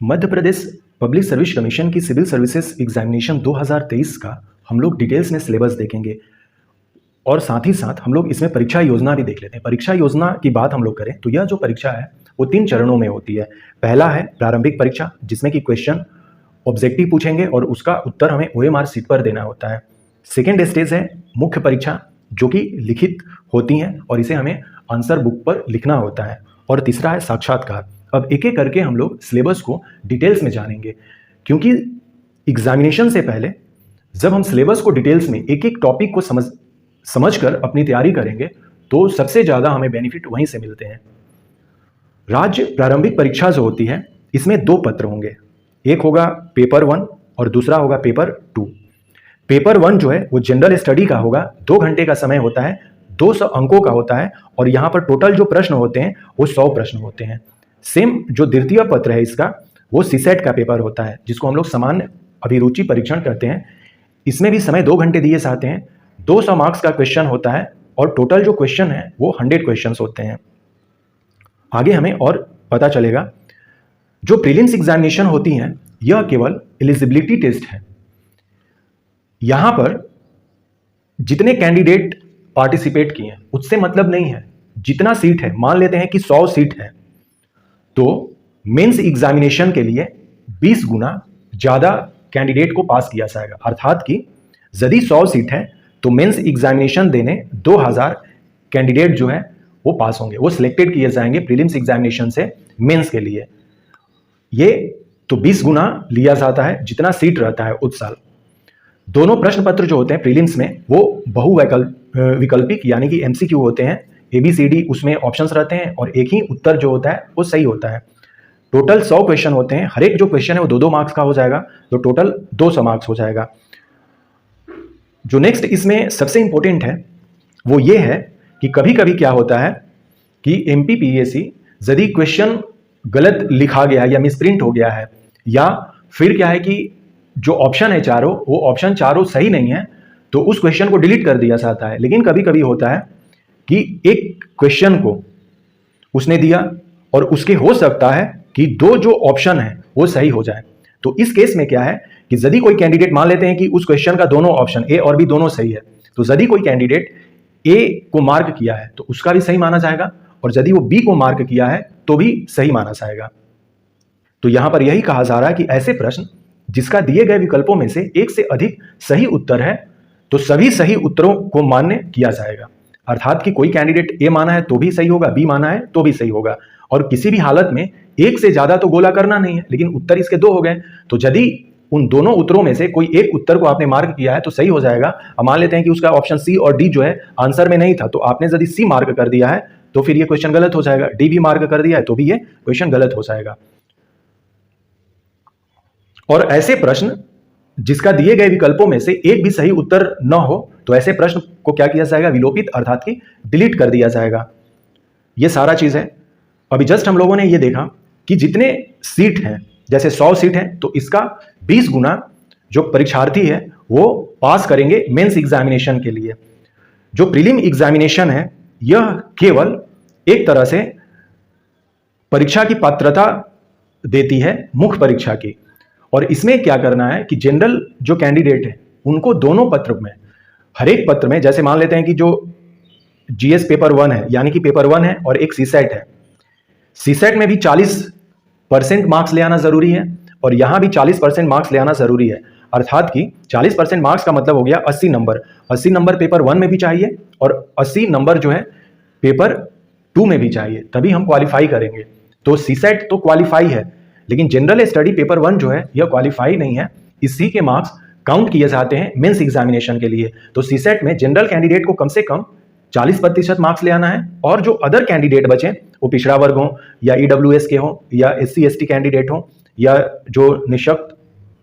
Madhya Pradesh public service commission की civil services examination 2023 का हम लोग डिटेल्स में सिलेबस देखेंगे और साथ ही साथ हम लोग इसमें परीक्षा योजना भी देख लेते हैं। परीक्षा योजना की बात हम लोग करें तो यह जो परीक्षा है वो 3 चरणों में होती है। पहला है प्रारंभिक परीक्षा, जिसमें कि क्वेश्चन ऑब्जेक्टिव पूछेंगे और उसका उत्तर हमें OMR शीट पर देना होता है। सेकेंड स्टेज है मुख्य परीक्षा, जो कि लिखित होती हैं और इसे हमें आंसर बुक पर लिखना होता है। और तीसरा है साक्षात्कार। अब एक एक करके हम लोग सिलेबस को डिटेल्स में जानेंगे, क्योंकि एग्जामिनेशन से पहले जब हम सिलेबस को डिटेल्स में एक एक टॉपिक को समझकर अपनी तैयारी करेंगे तो सबसे ज़्यादा हमें बेनिफिट वहीं से मिलते हैं। राज्य प्रारंभिक परीक्षा जो होती है इसमें 2 पत्र होंगे, एक होगा पेपर 1 और दूसरा होगा पेपर 2। पेपर 1 जो है वो जनरल स्टडी का होगा, 2 घंटे का समय होता है, 200 अंकों का होता है और यहाँ पर टोटल जो प्रश्न होते हैं वो 100 प्रश्न होते हैं। सेम जो द्वितीय पत्र है इसका वो सीसेट का पेपर होता है, जिसको हम लोग सामान्य अभिरुचि परीक्षण करते हैं। इसमें भी समय 2 घंटे दिए जाते हैं, 200 मार्क्स का क्वेश्चन होता है और टोटल जो क्वेश्चन है वो 100 क्वेश्चंस होते हैं। आगे हमें और पता चलेगा जो प्रीलिम्स एग्जामिनेशन होती हैं यह केवल एलिजिबिलिटी टेस्ट है। यहां पर जितने कैंडिडेट पार्टिसिपेट किए हैं उससे मतलब नहीं है, जितना सीट है, मान लेते हैं कि 100 सीट है तो मेंस एग्जामिनेशन के लिए 20 गुना ज़्यादा कैंडिडेट को पास किया जाएगा। अर्थात कि यदि 100 सीट है तो मेंस एग्जामिनेशन देने 2000 कैंडिडेट जो है वो पास होंगे, वो सिलेक्टेड किए जाएंगे प्रीलिम्स एग्जामिनेशन से मेंस के लिए। ये तो 20 गुना लिया जाता है जितना सीट रहता है उस साल। दोनों प्रश्न पत्र जो होते हैं प्रीलिम्स में वो बहुविकल्पिक यानी कि MCQ होते हैं, ABCD उसमें ऑप्शंस रहते हैं और एक ही उत्तर जो होता है वो सही होता है। टोटल 100 क्वेश्चन होते हैं, हर एक जो क्वेश्चन है वो 2-2 मार्क्स का हो जाएगा, तो टोटल 200 मार्क्स हो जाएगा। जो नेक्स्ट इसमें सबसे इंपॉर्टेंट है वो ये है कि कभी कभी क्या होता है कि MPPAC यदि क्वेश्चन गलत लिखा गया या मिसप्रिंट हो गया है या फिर क्या है कि जो ऑप्शन है चारों वो ऑप्शन चारों सही नहीं है तो उस क्वेश्चन को डिलीट कर दिया जाता है। लेकिन कभी कभी होता है कि एक क्वेश्चन को उसने दिया और उसके हो सकता है कि 2 जो ऑप्शन है वो सही हो जाए। तो इस केस में क्या है कि यदि कोई कैंडिडेट, मान लेते हैं कि उस क्वेश्चन का दोनों ऑप्शन A और B दोनों सही है, तो यदि कोई कैंडिडेट A को मार्क किया है तो उसका भी सही माना जाएगा और यदि वो B को मार्क किया है तो भी सही माना जाएगा। तो यहां पर यही कहा जा रहा है कि ऐसे प्रश्न जिसका दिए गए विकल्पों में से एक से अधिक सही उत्तर है तो सभी सही उत्तरों को मान्य किया जाएगा। अर्थात कि कोई कैंडिडेट A माना है तो भी सही होगा, B माना है तो भी सही होगा और किसी भी हालत में एक से ज्यादा तो गोला करना नहीं है, लेकिन उत्तर इसके 2 हो गए तो यदि उन दोनों उत्तरों में से कोई एक उत्तर को आपने मार्क किया है तो सही हो जाएगा। अब मान लेते हैं कि उसका ऑप्शन C और D जो है आंसर में नहीं था, तो आपने यदि C मार्क कर दिया है तो फिर ये क्वेश्चन गलत हो जाएगा, D भी मार्क कर दिया है तो भी ये क्वेश्चन गलत हो जाएगा। और ऐसे प्रश्न जिसका दिए गए विकल्पों में से एक भी सही उत्तर न हो तो ऐसे प्रश्न को क्या किया जाएगा, विलोपित अर्थात कि डिलीट कर दिया जाएगा। ये सारा चीज है। अभी जस्ट हम लोगों ने ये देखा कि जितने सीट हैं, जैसे 100 सीट है तो इसका 20 गुना जो परीक्षार्थी है वो पास करेंगे मेंस एग्जामिनेशन के लिए। जो प्रीलिम एग्जामिनेशन है यह केवल एक तरह से परीक्षा की पात्रता देती है, मुख्य परीक्षा की। और इसमें क्या करना है कि जनरल जो कैंडिडेट है उनको दोनों पत्र में, हर एक पत्र में, जैसे मान लेते हैं कि जो GS पेपर 1 है यानी कि पेपर 1 है और एक सीसेट है, सीसेट में भी 40% मार्क्स ले आना जरूरी है और यहां भी 40% मार्क्स ले आना जरूरी है। अर्थात कि 40% मार्क्स का मतलब हो गया 80 नंबर। 80 नंबर पेपर 1 में भी चाहिए और 80 नंबर जो है पेपर 2 में भी चाहिए, तभी हम क्वालिफाई करेंगे। तो सीसेट तो क्वालिफाई है, लेकिन जनरल स्टडी पेपर 1 जो है यह क्वालिफाई नहीं है। इसी के मार्क्स काउंट किए जाते हैं मेंस एग्जामिनेशन के लिए। तो सीसेट में जनरल कैंडिडेट को कम से कम 40% मार्क्स ले आना है और जो अदर कैंडिडेट बचे, वो पिछड़ा वर्ग हो या EWS के हो या SC ST कैंडिडेट हो या जो निःशक्त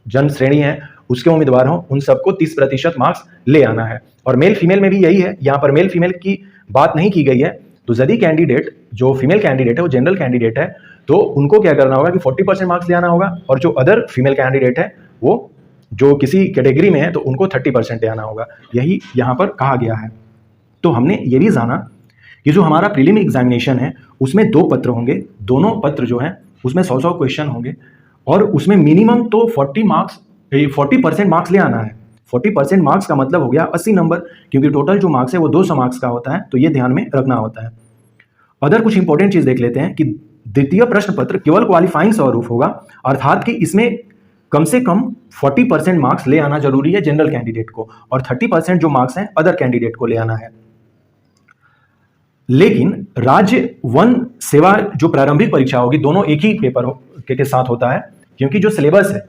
जन श्रेणी है उसके उम्मीदवार हो, उन सबको 30% मार्क्स ले आना है। और मेल फीमेल में भी यही है, यहाँ पर मेल फीमेल की बात नहीं की गई है। तो यदि कैंडिडेट जो फीमेल कैंडिडेट है वो जनरल कैंडिडेट है तो उनको क्या करना होगा कि 40% मार्क्स ले आना होगा और जो अदर फीमेल कैंडिडेट है वो जो किसी कैटेगरी में है तो उनको 30% ले आना होगा। यही यहाँ पर कहा गया है। तो हमने ये भी जाना कि जो हमारा प्रीलिम एग्जामिनेशन है उसमें 2 पत्र होंगे, दोनों पत्र जो हैं उसमें 100-100 क्वेश्चन होंगे और उसमें मिनिमम तो 40% मार्क्स ले आना है। 40% मार्क्स का मतलब हो गया 80 नंबर, क्योंकि टोटल जो मार्क्स है वो 200 मार्क्स का होता है, तो ये ध्यान में रखना होता है। अदर कुछ इंपॉर्टेंट चीज देख लेते हैं कि द्वितीय प्रश्न पत्र केवल क्वालिफाइंग स्वरूप होगा, अर्थात कि इसमें कम से कम 40% मार्क्स ले आना जरूरी है जनरल कैंडिडेट को, और 30% जो मार्क्स हैं अदर कैंडिडेट को ले आना है। लेकिन राज्य वन सेवा जो प्रारंभिक परीक्षा होगी, दोनों एक ही पेपर के साथ होता है, क्योंकि जो सिलेबस है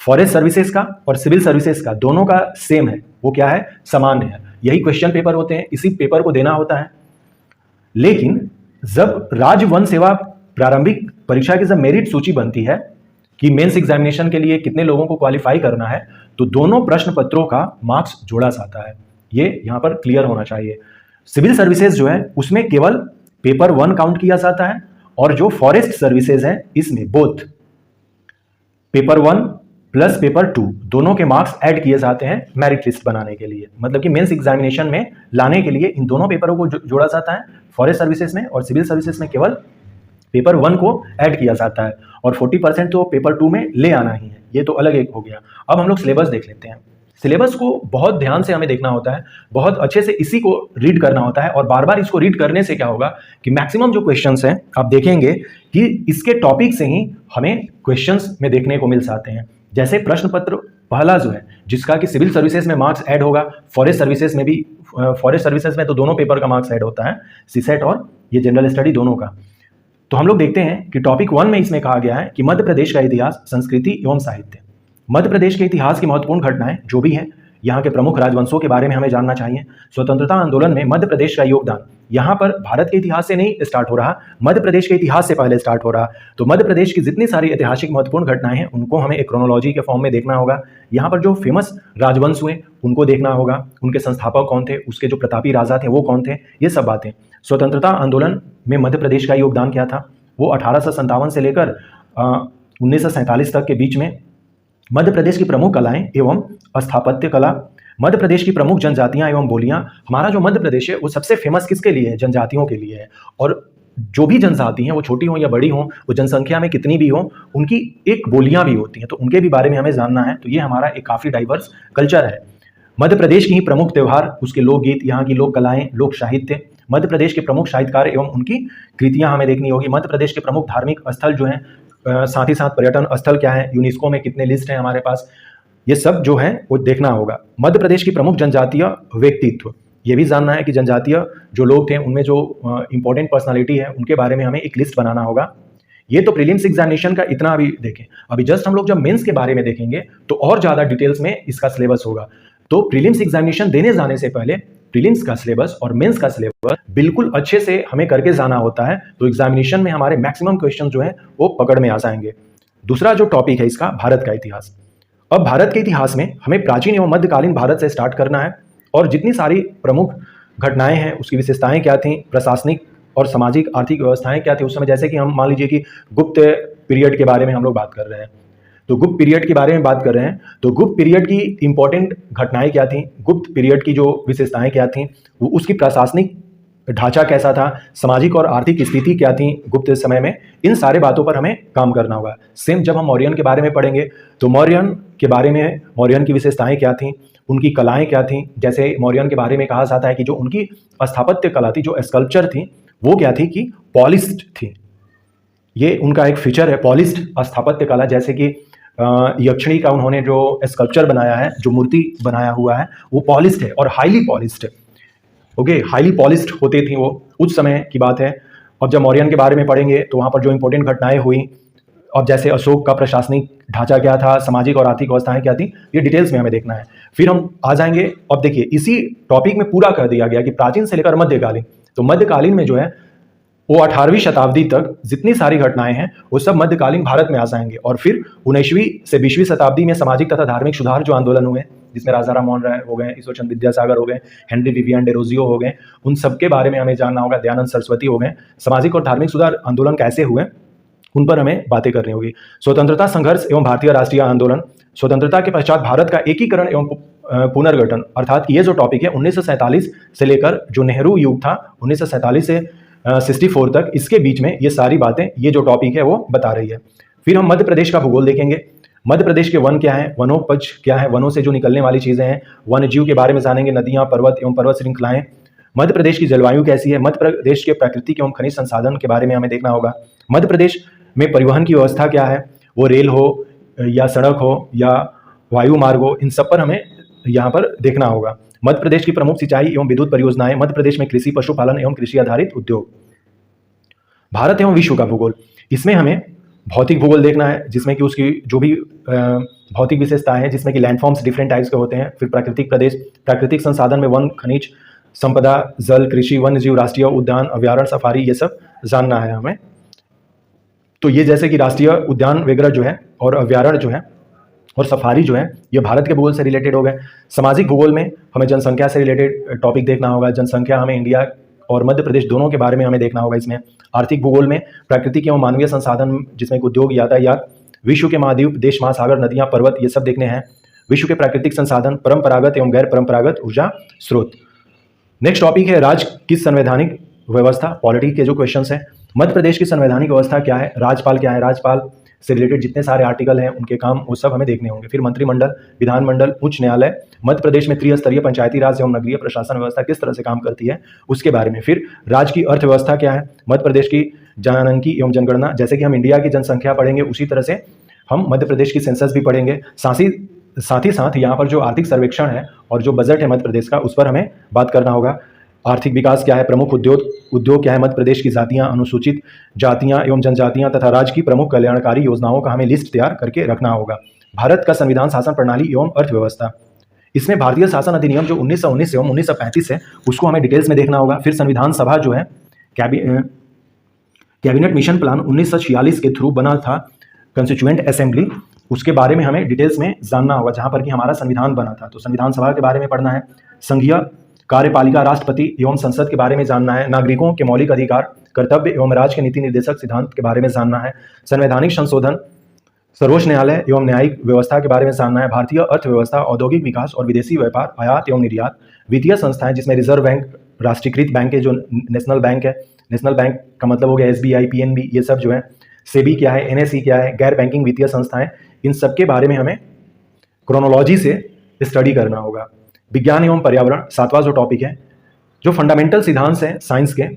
फॉरेस्ट सर्विसेज का और सिविल सर्विसेज का दोनों का सेम है, वो क्या है, सामान्य है। यही क्वेश्चन पेपर होते हैं, इसी पेपर को देना होता है। लेकिन जब राज्य वन सेवा प्रारंभिक परीक्षा की जब मेरिट सूची बनती है कि मेंस एग्जामिनेशन के लिए कितने लोगों को क्वालिफाई करना है, तो दोनों प्रश्न पत्रों का मार्क्स जोड़ा जाता है। ये यहां पर क्लियर होना चाहिए। सिविल सर्विसेज जो है उसमें केवल पेपर 1 काउंट किया जाता है, और जो फॉरेस्ट सर्विसेज है इसमें बोथ पेपर 1 प्लस पेपर 2 दोनों के मार्क्स ऐड किए जाते हैं मेरिट लिस्ट बनाने के लिए। मतलब कि मेंस एग्जामिनेशन में लाने के लिए इन दोनों पेपरों को जोड़ा जाता है, फॉरेस्ट सर्विसेज में और सिविल सर्विसेज में केवल पेपर 1 को ऐड किया जाता है, और 40% तो पेपर 2 में ले आना ही है। ये तो अलग एक हो गया। अब हम लोग सिलेबस देख लेते हैं। सिलेबस को बहुत ध्यान से हमें देखना होता है, बहुत अच्छे से इसी को रीड करना होता है, और बार बार इसको रीड करने से क्या होगा कि मैक्सिमम जो क्वेश्चंस हैं आप देखेंगे कि इसके टॉपिक से ही हमें क्वेश्चंस में देखने को मिल जाते हैं। जैसे प्रश्न पत्र पहला जो है, जिसका कि सिविल सर्विसेज में मार्क्स ऐड होगा, फॉरेस्ट सर्विसेज में भी, फॉरेस्ट सर्विसेज में तो दोनों पेपर का मार्क्स ऐड होता है, सीसेट और ये जनरल स्टडी दोनों का। तो हम लोग देखते हैं कि टॉपिक 1 में इसमें कहा गया है कि मध्य प्रदेश का इतिहास, संस्कृति एवं साहित्य। मध्य प्रदेश के इतिहास की महत्वपूर्ण घटनाएं जो भी हैं, यहाँ के प्रमुख राजवंशों के बारे में हमें जानना चाहिए। स्वतंत्रता आंदोलन में मध्य प्रदेश का योगदान, यहाँ पर भारत के इतिहास से नहीं स्टार्ट हो रहा, मध्य प्रदेश के इतिहास से पहले स्टार्ट हो रहा। तो मध्य प्रदेश की जितनी सारी ऐतिहासिक महत्वपूर्ण घटनाएं हैं उनको हमें एक क्रोनोलॉजी के फॉर्म में देखना होगा। यहाँ पर जो फेमस राजवंश हुए उनको देखना होगा, उनके संस्थापक कौन थे, उसके जो प्रतापी राजा थे वो कौन थे, ये सब बातें। स्वतंत्रता आंदोलन में मध्य प्रदेश का योगदान क्या था, वो 1857 से लेकर 1947 तक के बीच में मध्य प्रदेश की प्रमुख कलाएं एवं स्थापत्य कला, मध्य प्रदेश की प्रमुख जनजातियां एवं बोलियां। हमारा जो मध्य प्रदेश है वो सबसे फेमस किसके लिए है, जनजातियों के लिए है। और जो भी जनजाति हैं वो छोटी हों या बड़ी हों, वो जनसंख्या में कितनी भी हो, उनकी एक बोलियां भी होती हैं, तो उनके भी बारे में हमें जानना है। तो ये हमारा एक काफ़ी डाइवर्स कल्चर है। मध्य प्रदेश की ही प्रमुख त्यौहार, उसके लोकगीत, यहाँ की लोक कलाएं, लोक साहित्य, मध्य प्रदेश के प्रमुख साहित्यकार एवं उनकी कृतियां हमें देखनी होगी। मध्य प्रदेश के प्रमुख धार्मिक स्थल जो हैं, साथ ही साथ पर्यटन स्थल क्या है, यूनेस्को में कितने लिस्ट हैं हमारे पास, ये सब जो है वो देखना होगा। मध्य प्रदेश की प्रमुख जनजातीय व्यक्तित्व, ये भी जानना है कि जनजातीय जो लोग थे उनमें जो इंपॉर्टेंट पर्सनालिटी है उनके बारे में हमें एक लिस्ट बनाना होगा। ये तो प्रीलिम्स एग्जामिनेशन का इतना अभी देखें। अभी जस्ट हम लोग जब मेंस के बारे में देखेंगे तो और ज़्यादा डिटेल्स में इसका सिलेबस होगा। तो प्रीलिम्स एग्जामिनेशन देने जाने से पहले प्रीलिम्स का सिलेबस और मेंस का सिलेबस बिल्कुल अच्छे से हमें करके जाना होता है, तो एग्जामिनेशन में हमारे मैक्सिमम क्वेश्चन जो है वो पकड़ में आ जाएंगे। दूसरा जो टॉपिक है इसका, भारत का इतिहास। अब भारत के इतिहास में हमें प्राचीन एवं मध्यकालीन भारत से स्टार्ट करना है, और जितनी सारी प्रमुख घटनाएं हैं उसकी विशेषताएं क्या थी, प्रशासनिक और सामाजिक आर्थिक व्यवस्थाएं क्या थी उस समय। जैसे कि हम मान लीजिए कि गुप्त पीरियड के बारे में हम लोग बात कर रहे हैं, तो गुप्त पीरियड के बारे में बात कर रहे हैं, तो गुप्त पीरियड की इंपॉर्टेंट घटनाएं क्या थी, गुप्त पीरियड की जो विशेषताएं क्या थी, वो उसकी प्रशासनिक ढांचा कैसा था, सामाजिक और आर्थिक स्थिति क्या थी गुप्त समय में, इन सारे बातों पर हमें काम करना होगा। सेम जब हम मौर्यन के बारे में पढ़ेंगे तो मौर्यन के बारे में, मौर्यन की विशेषताएं क्या थी, उनकी कलाएं क्या थी। जैसे मौर्यन के बारे में कहा जाता है कि जो उनकी स्थापत्य कला थी, जो स्कल्पचर थी, वो क्या थी कि पॉलिश्ड थी। ये उनका एक फीचर है, पॉलिश्ड स्थापत्य कला। जैसे कि यक्षिणी का उन्होंने जो स्कल्पचर बनाया है, जो मूर्ति बनाया हुआ है, वो पॉलिश्ड है और हाईली पॉलिश्ड है। ओके, हाईली पॉलिश्ड होती थी वो, उस समय की बात है। अब जब मौर्यन के बारे में पढ़ेंगे तो वहाँ पर जो इंपॉर्टेंट घटनाएं हुई, अब जैसे अशोक का प्रशासनिक ढांचा क्या था, सामाजिक और आर्थिक व्यवस्थाएं क्या थी, ये डिटेल्स में हमें देखना है। फिर हम आ जाएंगे, अब देखिए इसी टॉपिक में पूरा कर दिया गया कि प्राचीन से लेकर मध्यकालीन। तो मध्यकालीन में जो है वो 18वीं शताब्दी तक जितनी सारी घटनाएं हैं वो सब मध्यकालीन भारत में आ जाएंगे। और फिर 19वीं से 20वीं शताब्दी में सामाजिक तथा धार्मिक सुधार जो आंदोलन हुए, जिसमें राजा राम मोहन राय हो गए, ईश्वरचंद्र विद्यासागर हो गए, हेनरी विवियन डेरोजियो हो गए, उन सबके बारे में हमें जानना होगा। दयानंद सरस्वती हो गए। सामाजिक और धार्मिक सुधार आंदोलन कैसे हुए उन पर हमें बातें करनी होगी। स्वतंत्रता संघर्ष एवं भारतीय राष्ट्रीय आंदोलन, स्वतंत्रता के पश्चात भारत का एकीकरण एवं पुनर्गठन, अर्थात ये जो टॉपिक है 1947 से लेकर जो नेहरू युग था 1947 से 64 तक, इसके बीच में ये सारी बातें, ये जो टॉपिक है वो बता रही है। फिर हम मध्य प्रदेश का भूगोल देखेंगे। मध्य प्रदेश के वन क्या है, वनोपज क्या है, वनों से जो निकलने वाली चीजें हैं, वन जीव के बारे में जानेंगे, नदियां, पर्वत एवं पर्वत श्रृंखलाएं। मध्य प्रदेश की जलवायु कैसी है, मध्य प्रदेश के प्राकृतिक एवं खनिज संसाधन के बारे में हमें देखना होगा। मध्य प्रदेश में परिवहन की व्यवस्था क्या है, वो रेल हो या सड़क हो या वायु मार्ग हो, इन सब पर हमें यहाँ पर देखना होगा। मध्य प्रदेश की प्रमुख सिंचाई एवं विद्युत परियोजनाएं, मध्य प्रदेश में कृषि, पशुपालन एवं कृषि आधारित उद्योग। भारत एवं विश्व का भूगोल, इसमें हमें भौतिक भूगोल देखना है, जिसमें कि उसकी जो भी भौतिक विशेषताएं हैं, जिसमें कि लैंडफॉर्म्स डिफरेंट टाइप्स के होते हैं। फिर प्राकृतिक प्रदेश, प्राकृतिक संसाधन में वन, खनिज संपदा, जल, कृषि, वन्य जीव, राष्ट्रीय उद्यान, अभ्यारण्य, सफारी, ये सब जानना है हमें। तो ये जैसे कि राष्ट्रीय उद्यान वगैरह जो है और अभ्यारण्य जो है और सफारी जो है, ये भारत के भूगोल से रिलेटेड हो गए। सामाजिक भूगोल में हमें जनसंख्या से रिलेटेड टॉपिक देखना होगा। जनसंख्या हमें इंडिया और मध्य प्रदेश दोनों के बारे में हमें देखना होगा इसमें। आर्थिक भूगोल में प्राकृतिक एवं मानवीय संसाधन, जिसमें उद्योग, यातायात, विश्व के महाद्वीप, देश, महासागर, नदियां, पर्वत, ये सब देखने हैं। विश्व के प्राकृतिक संसाधन, परंपरागत एवं गैर परंपरागत ऊर्जा स्रोत। नेक्स्ट टॉपिक है राज्य की संवैधानिक व्यवस्था, पॉलिटी के जो क्वेश्चंस हैं। मध्य प्रदेश की संवैधानिक व्यवस्था क्या है, राज्यपाल क्या है, राज्यपाल से रिलेटेड जितने सारे आर्टिकल हैं, उनके काम, वो सब हमें देखने होंगे। फिर मंत्रिमंडल, विधानमंडल, उच्च न्यायालय, मध्य प्रदेश में त्रिस्तरीय पंचायती राज एवं नगरीय प्रशासन व्यवस्था किस तरह से काम करती है, उसके बारे में। फिर राज्य की अर्थव्यवस्था क्या है, मध्य प्रदेश की जनगणना एवं जनगणना, जैसे कि हम इंडिया की जनसंख्या पढ़ेंगे उसी तरह से हम मध्य प्रदेश की सेंसस भी पढ़ेंगे। साथ ही साथ यहाँ पर जो आर्थिक सर्वेक्षण है और जो बजट है मध्य प्रदेश का, उस पर हमें बात करना होगा। आर्थिक विकास क्या है, प्रमुख उद्योग क्या है, मध्य प्रदेश की जातियां, अनुसूचित जातियां एवं जनजातियां तथा राज्य की प्रमुख कल्याणकारी योजनाओं का हमें लिस्ट तैयार करके रखना होगा। भारत का संविधान, शासन प्रणाली एवं अर्थव्यवस्था, इसमें भारतीय शासन अधिनियम जो 1919 एवं 1935 है, उसको हमें डिटेल्स में देखना होगा। फिर संविधान सभा जो है, कैबिनेट मिशन प्लान 1946 के थ्रू बना था कंस्टिट्यूएंट असेंबली, उसके बारे में हमें डिटेल्स में जानना होगा, जहां पर कि हमारा संविधान बना था। तो संविधान सभा के बारे में पढ़ना है। संघीय कार्यपालिका, राष्ट्रपति एवं संसद के बारे में जानना है। नागरिकों के मौलिक अधिकार, कर्तव्य एवं राज्य के नीति निर्देशक सिद्धांत के बारे में जानना है। संवैधानिक संशोधन, सर्वोच्च न्यायालय एवं न्यायिक व्यवस्था के बारे में जानना है। भारतीय अर्थव्यवस्था, औद्योगिक विकास और विदेशी व्यापार, आयात एवं निर्यात, वित्तीय संस्थाएं, जिसमें रिजर्व बैंक, राष्ट्रीयकृत बैंक है, जो नेशनल बैंक है, नेशनल बैंक का मतलब हो गया SBI, PNB, ये सब जो है। सेबी क्या है, NSE क्या है, गैर बैंकिंग वित्तीय संस्थाएं, इन सब के बारे में हमें क्रोनोलॉजी से स्टडी करना होगा। विज्ञान एवं पर्यावरण, 7वां जो टॉपिक है, जो फंडामेंटल सिद्धांत हैं साइंस के,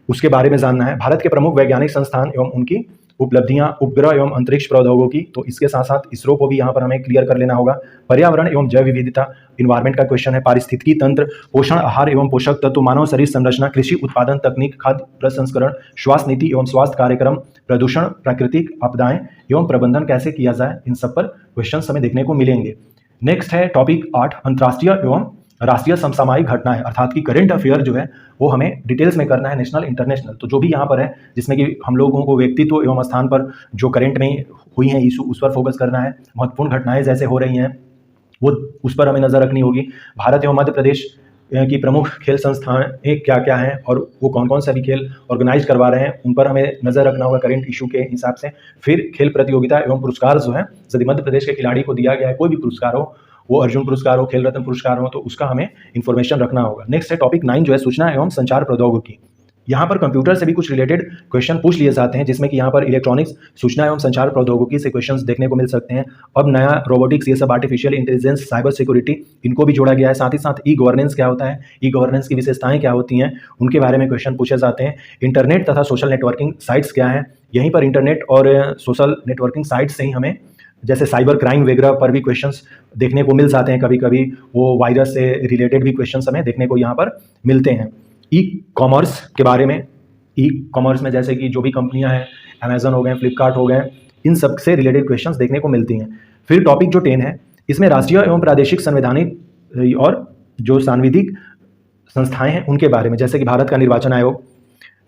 उसके बारे में जानना है। भारत के प्रमुख वैज्ञानिक संस्थान एवं उनकी उपलब्धियां, उपग्रह एवं अंतरिक्ष प्रौद्योगिकी, तो इसके साथ साथ इसरो को भी यहाँ पर हमें क्लियर कर लेना होगा। पर्यावरण एवं जैव विविधता, इन्वायरमेंट का क्वेश्चन है। पारिस्थितिकी तंत्र, पोषण, आहार एवं पोषक तत्व, मानव शरीर संरचना, कृषि उत्पादन तकनीक, खाद्य प्रसंस्करण, स्वास्थ्य नीति एवं स्वास्थ्य कार्यक्रम, प्रदूषण, प्राकृतिक आपदाएं एवं प्रबंधन कैसे किया जाए, इन सब पर क्वेश्चन हमें देखने को मिलेंगे। नेक्स्ट है टॉपिक 8, अंतर्राष्ट्रीय एवं राष्ट्रीय समसामयिक घटनाएं, अर्थात कि करंट अफेयर जो है वो हमें डिटेल्स में करना है, नेशनल, इंटरनेशनल। तो जो भी यहाँ पर है, जिसमें कि हम लोगों को व्यक्तित्व एवं स्थान पर जो करंट में हुई हैं इशू, उस पर फोकस करना है। महत्वपूर्ण घटनाएं जैसे हो रही हैं वो, उस पर हमें नजर रखनी होगी। भारत एवं मध्य प्रदेश की प्रमुख खेल संस्थाएं क्या क्या हैं और वो कौन कौन से भी खेल ऑर्गेनाइज करवा रहे हैं, उन पर हमें नजर रखना होगा करंट इशू के हिसाब से। फिर खेल प्रतियोगिता एवं पुरस्कार जो है, यदि मध्य प्रदेश के खिलाड़ी को दिया गया है कोई भी पुरस्कार हो, वो अर्जुन पुरस्कार हो, खेल रत्न पुरस्कार हो, तो उसका हमें इन्फॉर्मेशन रखना होगा। नेक्स्ट है टॉपिक 9 जो है सूचना एवं संचार प्रौद्योगिकी। यहाँ पर कंप्यूटर से भी कुछ रिलेटेड क्वेश्चन पूछ लिए जाते हैं, जिसमें कि यहाँ पर इलेक्ट्रॉनिक्स, सूचना एवं संचार प्रौद्योगिकी से क्वेश्चंस देखने को मिल सकते हैं। अब नया रोबोटिक्स, ये सब आर्टिफिशियल इंटेलिजेंस, साइबर सिक्योरिटी, इनको भी जोड़ा गया है। साथ ही साथ ई गवर्नेंस क्या होता है, ई गवर्नेंस की विशेषताएं क्या होती हैं, उनके बारे में क्वेश्चन पूछे जाते हैं। इंटरनेट तथा सोशल नेटवर्किंग साइट्स क्या हैं, यहीं पर इंटरनेट और सोशल नेटवर्किंग साइट्स से ही हमें जैसे साइबर क्राइम वगैरह पर भी क्वेश्चंस देखने को मिल जाते हैं। कभी कभी वो वायरस से रिलेटेड भी क्वेश्चंस हमें देखने को यहाँ पर मिलते हैं। ई कॉमर्स के बारे में, ई कॉमर्स में जैसे कि जो भी कंपनियां हैं, अमेजन हो गए, फ्लिपकार्ट हो गए, इन सब से रिलेटेड क्वेश्चंस देखने को मिलती हैं। फिर टॉपिक जो 10 है, इसमें राष्ट्रीय एवं प्रादेशिक संवैधानिक और जो सांविधिक संस्थाएं हैं उनके बारे में, जैसे कि भारत का निर्वाचन आयोग,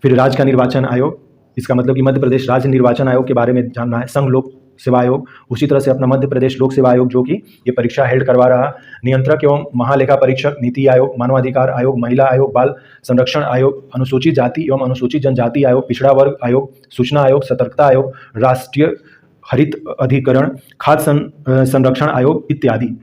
फिर राज्य का निर्वाचन आयोग, इसका मतलब कि मध्य प्रदेश राज्य निर्वाचन आयोग के बारे में जानना है। संघ लोक सेवा आयोग, उसी तरह से अपना मध्य प्रदेश लोक सेवा आयोग जो कि ये परीक्षा हेल्ड करवा रहा। नियंत्रक एवं महालेखा परीक्षक, नीति आयोग, मानवाधिकार आयोग, महिला आयोग, बाल संरक्षण आयोग, अनुसूचित जाति एवं अनुसूचित जनजाति आयोग, पिछड़ा वर्ग आयोग, सूचना आयोग, सतर्कता आयोग, राष्ट्रीय हरित अधिकरण, खाद्य संरक्षण आयोग इत्यादि।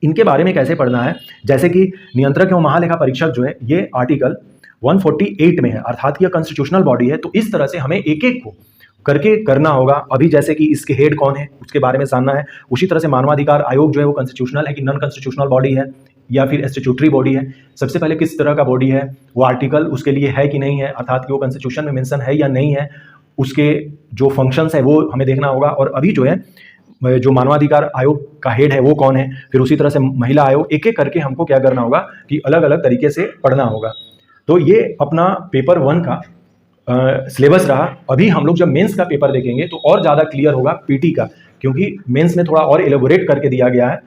इनके बारे में कैसे पढ़ना है, जैसे कि नियंत्रक एवं महालेखा परीक्षक जो है, ये आर्टिकल 148 में है, अर्थात यह कॉन्स्टिट्यूशनल बॉडी है। तो इस तरह से हमें एक एक को करके करना होगा। अभी जैसे कि इसके हेड कौन है उसके बारे में जानना है। उसी तरह से मानवाधिकार आयोग जो है वो कॉन्स्टिट्यूशनल है कि नॉन कॉन्स्टिट्यूशनल बॉडी है या फिर स्टैट्यूटरी बॉडी है। सबसे पहले किस तरह का बॉडी है, वो आर्टिकल उसके लिए है कि नहीं है, अर्थात कि वो कॉन्स्टिट्यूशन में मेंशन है या नहीं है, उसके जो फंक्शंस है वो हमें देखना होगा। और अभी जो है जो मानवाधिकार आयोग का हेड है वो कौन है, फिर उसी तरह से महिला आयोग, एक एक करके हमको क्या करना होगा कि अलग अलग तरीके से पढ़ना होगा। तो ये अपना पेपर 1 का सिलेबस रहा। अभी हम लोग जब मेंस का पेपर देखेंगे तो और ज़्यादा क्लियर होगा पीटी का, क्योंकि मेंस में थोड़ा और एलेबोरेट करके दिया गया है।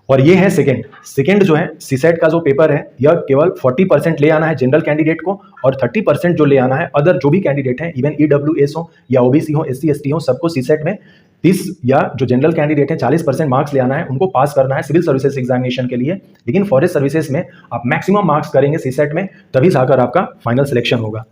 और ये है सेकंड जो है सीसेट का जो पेपर है, यह केवल 40% ले आना है जनरल कैंडिडेट को और 30% जो ले आना है अदर जो भी कैंडिडेट हैं, इवन ईडब्ल्यूएस हो या ओबीसी हो, एससी एसटी हो, सबको सीसेट में 30 या जो जनरल कैंडिडेट है 40% मार्क्स ले आना है, उनको पास करना है सिविल सर्विसेज एग्जामिनेशन के लिए। लेकिन फॉरेस्ट सर्विसेज में आप मैक्सिमम मार्क्स करेंगे सीसेट में, तभी जाकर आपका फाइनल सिलेक्शन होगा।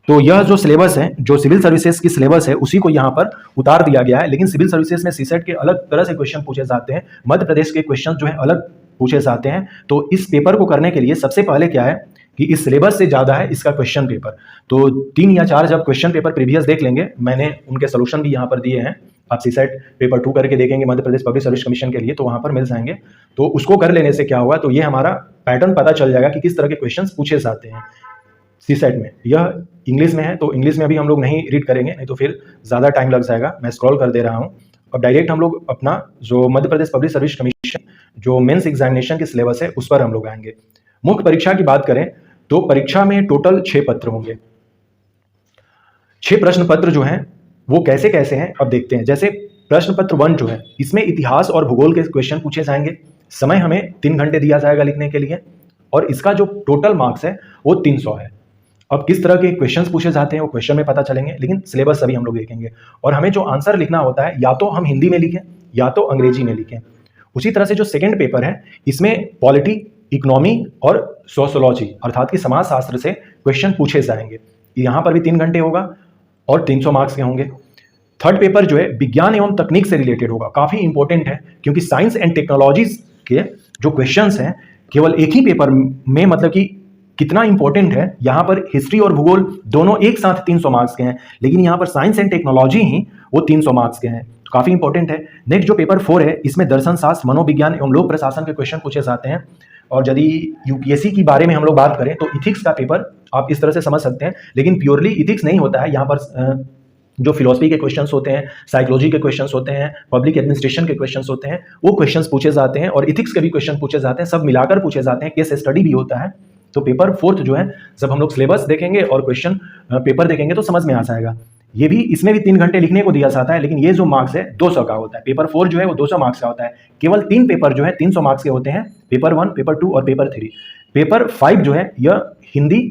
तो यह जो सिलेबस है, जो सिविल सर्विसेज की सिलेबस है, उसी को यहाँ पर उतार दिया गया है। लेकिन सिविल सर्विसेज में सीसेट के अलग तरह से क्वेश्चन पूछे जाते हैं, मध्य प्रदेश के क्वेश्चन जो है अलग पूछे जाते हैं। तो इस पेपर को करने के लिए सबसे पहले क्या है कि इस सिलेबस से ज़्यादा है इसका क्वेश्चन पेपर। तो 3 या 4 जब क्वेश्चन पेपर प्रीवियस देख लेंगे, मैंने उनके सोल्यूशन भी यहाँ पर दिए हैं, आप सीसेट पेपर 2 करके देखेंगे Madhya Pradesh public service commission के लिए, तो वहाँ पर मिल जाएंगे। तो उसको कर लेने से क्या होगा, तो ये हमारा पैटर्न पता चल जाएगा कि किस तरह के क्वेश्चन पूछे जाते हैं सीसेट में। यह इंग्लिश में है तो इंग्लिश में अभी हम लोग नहीं रीड करेंगे, नहीं तो फिर ज़्यादा टाइम लग जाएगा। मैं स्क्रॉल कर दे रहा हूँ। अब डायरेक्ट हम लोग अपना जो Madhya Pradesh public service commission जो मेंस एग्जामिनेशन की सिलेबस है उस पर हम लोग आएंगे। मुख्य परीक्षा की बात करें तो परीक्षा में टोटल 6 पत्र होंगे। 6 प्रश्न पत्र जो हैं वो कैसे कैसे हैं अब देखते हैं। जैसे प्रश्न पत्र 1 जो है, इसमें इतिहास और भूगोल के क्वेश्चन पूछे जाएंगे। समय हमें 3 घंटे दिया जाएगा लिखने के लिए और इसका जो टोटल मार्क्स है वो 300 है। अब किस तरह के क्वेश्चंस पूछे जाते हैं वो क्वेश्चन में पता चलेंगे, लेकिन सिलेबस सभी हम लोग देखेंगे। और हमें जो आंसर लिखना होता है या तो हम हिंदी में लिखें या तो अंग्रेजी में लिखें। उसी तरह से जो सेकंड पेपर है, इसमें पॉलिटी, इकोनॉमी और सोशोलॉजी अर्थात कि समाजशास्त्र से क्वेश्चन पूछे जाएंगे। यहाँ पर भी 3 घंटे होगा और 300 मार्क्स के होंगे। थर्ड पेपर जो है विज्ञान एवं तकनीक से रिलेटेड होगा, काफ़ी इंपॉर्टेंट है क्योंकि साइंस एंड टेक्नोलॉजीज के जो क्वेश्चंस हैं केवल एक ही पेपर में, मतलब कि कितना इंपॉर्टेंट है। यहाँ पर हिस्ट्री और भूगोल दोनों एक साथ 300 मार्क्स के हैं, लेकिन यहाँ पर साइंस एंड टेक्नोलॉजी ही वो 300 मार्क्स के हैं, तो काफ़ी इंपॉर्टेंट है। नेक्स्ट जो पेपर 4 है, इसमें दर्शन शास्त्र, मनोविज्ञान एवं लोक प्रशासन के क्वेश्चन पूछे जाते हैं। और यदि यूपीएससी की बारे में हम लोग बात करें तो इथिक्स का पेपर आप इस तरह से समझ सकते हैं, लेकिन प्योरली इथिक्स नहीं होता है। यहाँ पर जो फिलोसफी के क्वेश्चंस होते हैं, साइकोलॉजी के क्वेश्चंस होते हैं, पब्लिक एडमिनिस्ट्रेशन के क्वेश्चंस होते हैं, वो क्वेश्चंस पूछे जाते हैं और इथिक्स के भी क्वेश्चन पूछे जाते हैं, सब मिलाकर पूछे जाते हैं। केस स्टडी भी होता है। तो पेपर 4 जो है, जब हम लोग सिलेबस देखेंगे और क्वेश्चन पेपर देखेंगे तो समझ में आ जाएगा। ये भी, इसमें भी 3 घंटे लिखने को दिया जाता है, लेकिन ये जो मार्क्स है 200 का होता है। पेपर 4 जो है वो 200 मार्क्स का होता है। केवल 3 पेपर जो है 300 मार्क्स के होते हैं, पेपर 1, पेपर 2 और पेपर 3। पेपर 5 जो है यह हिंदी,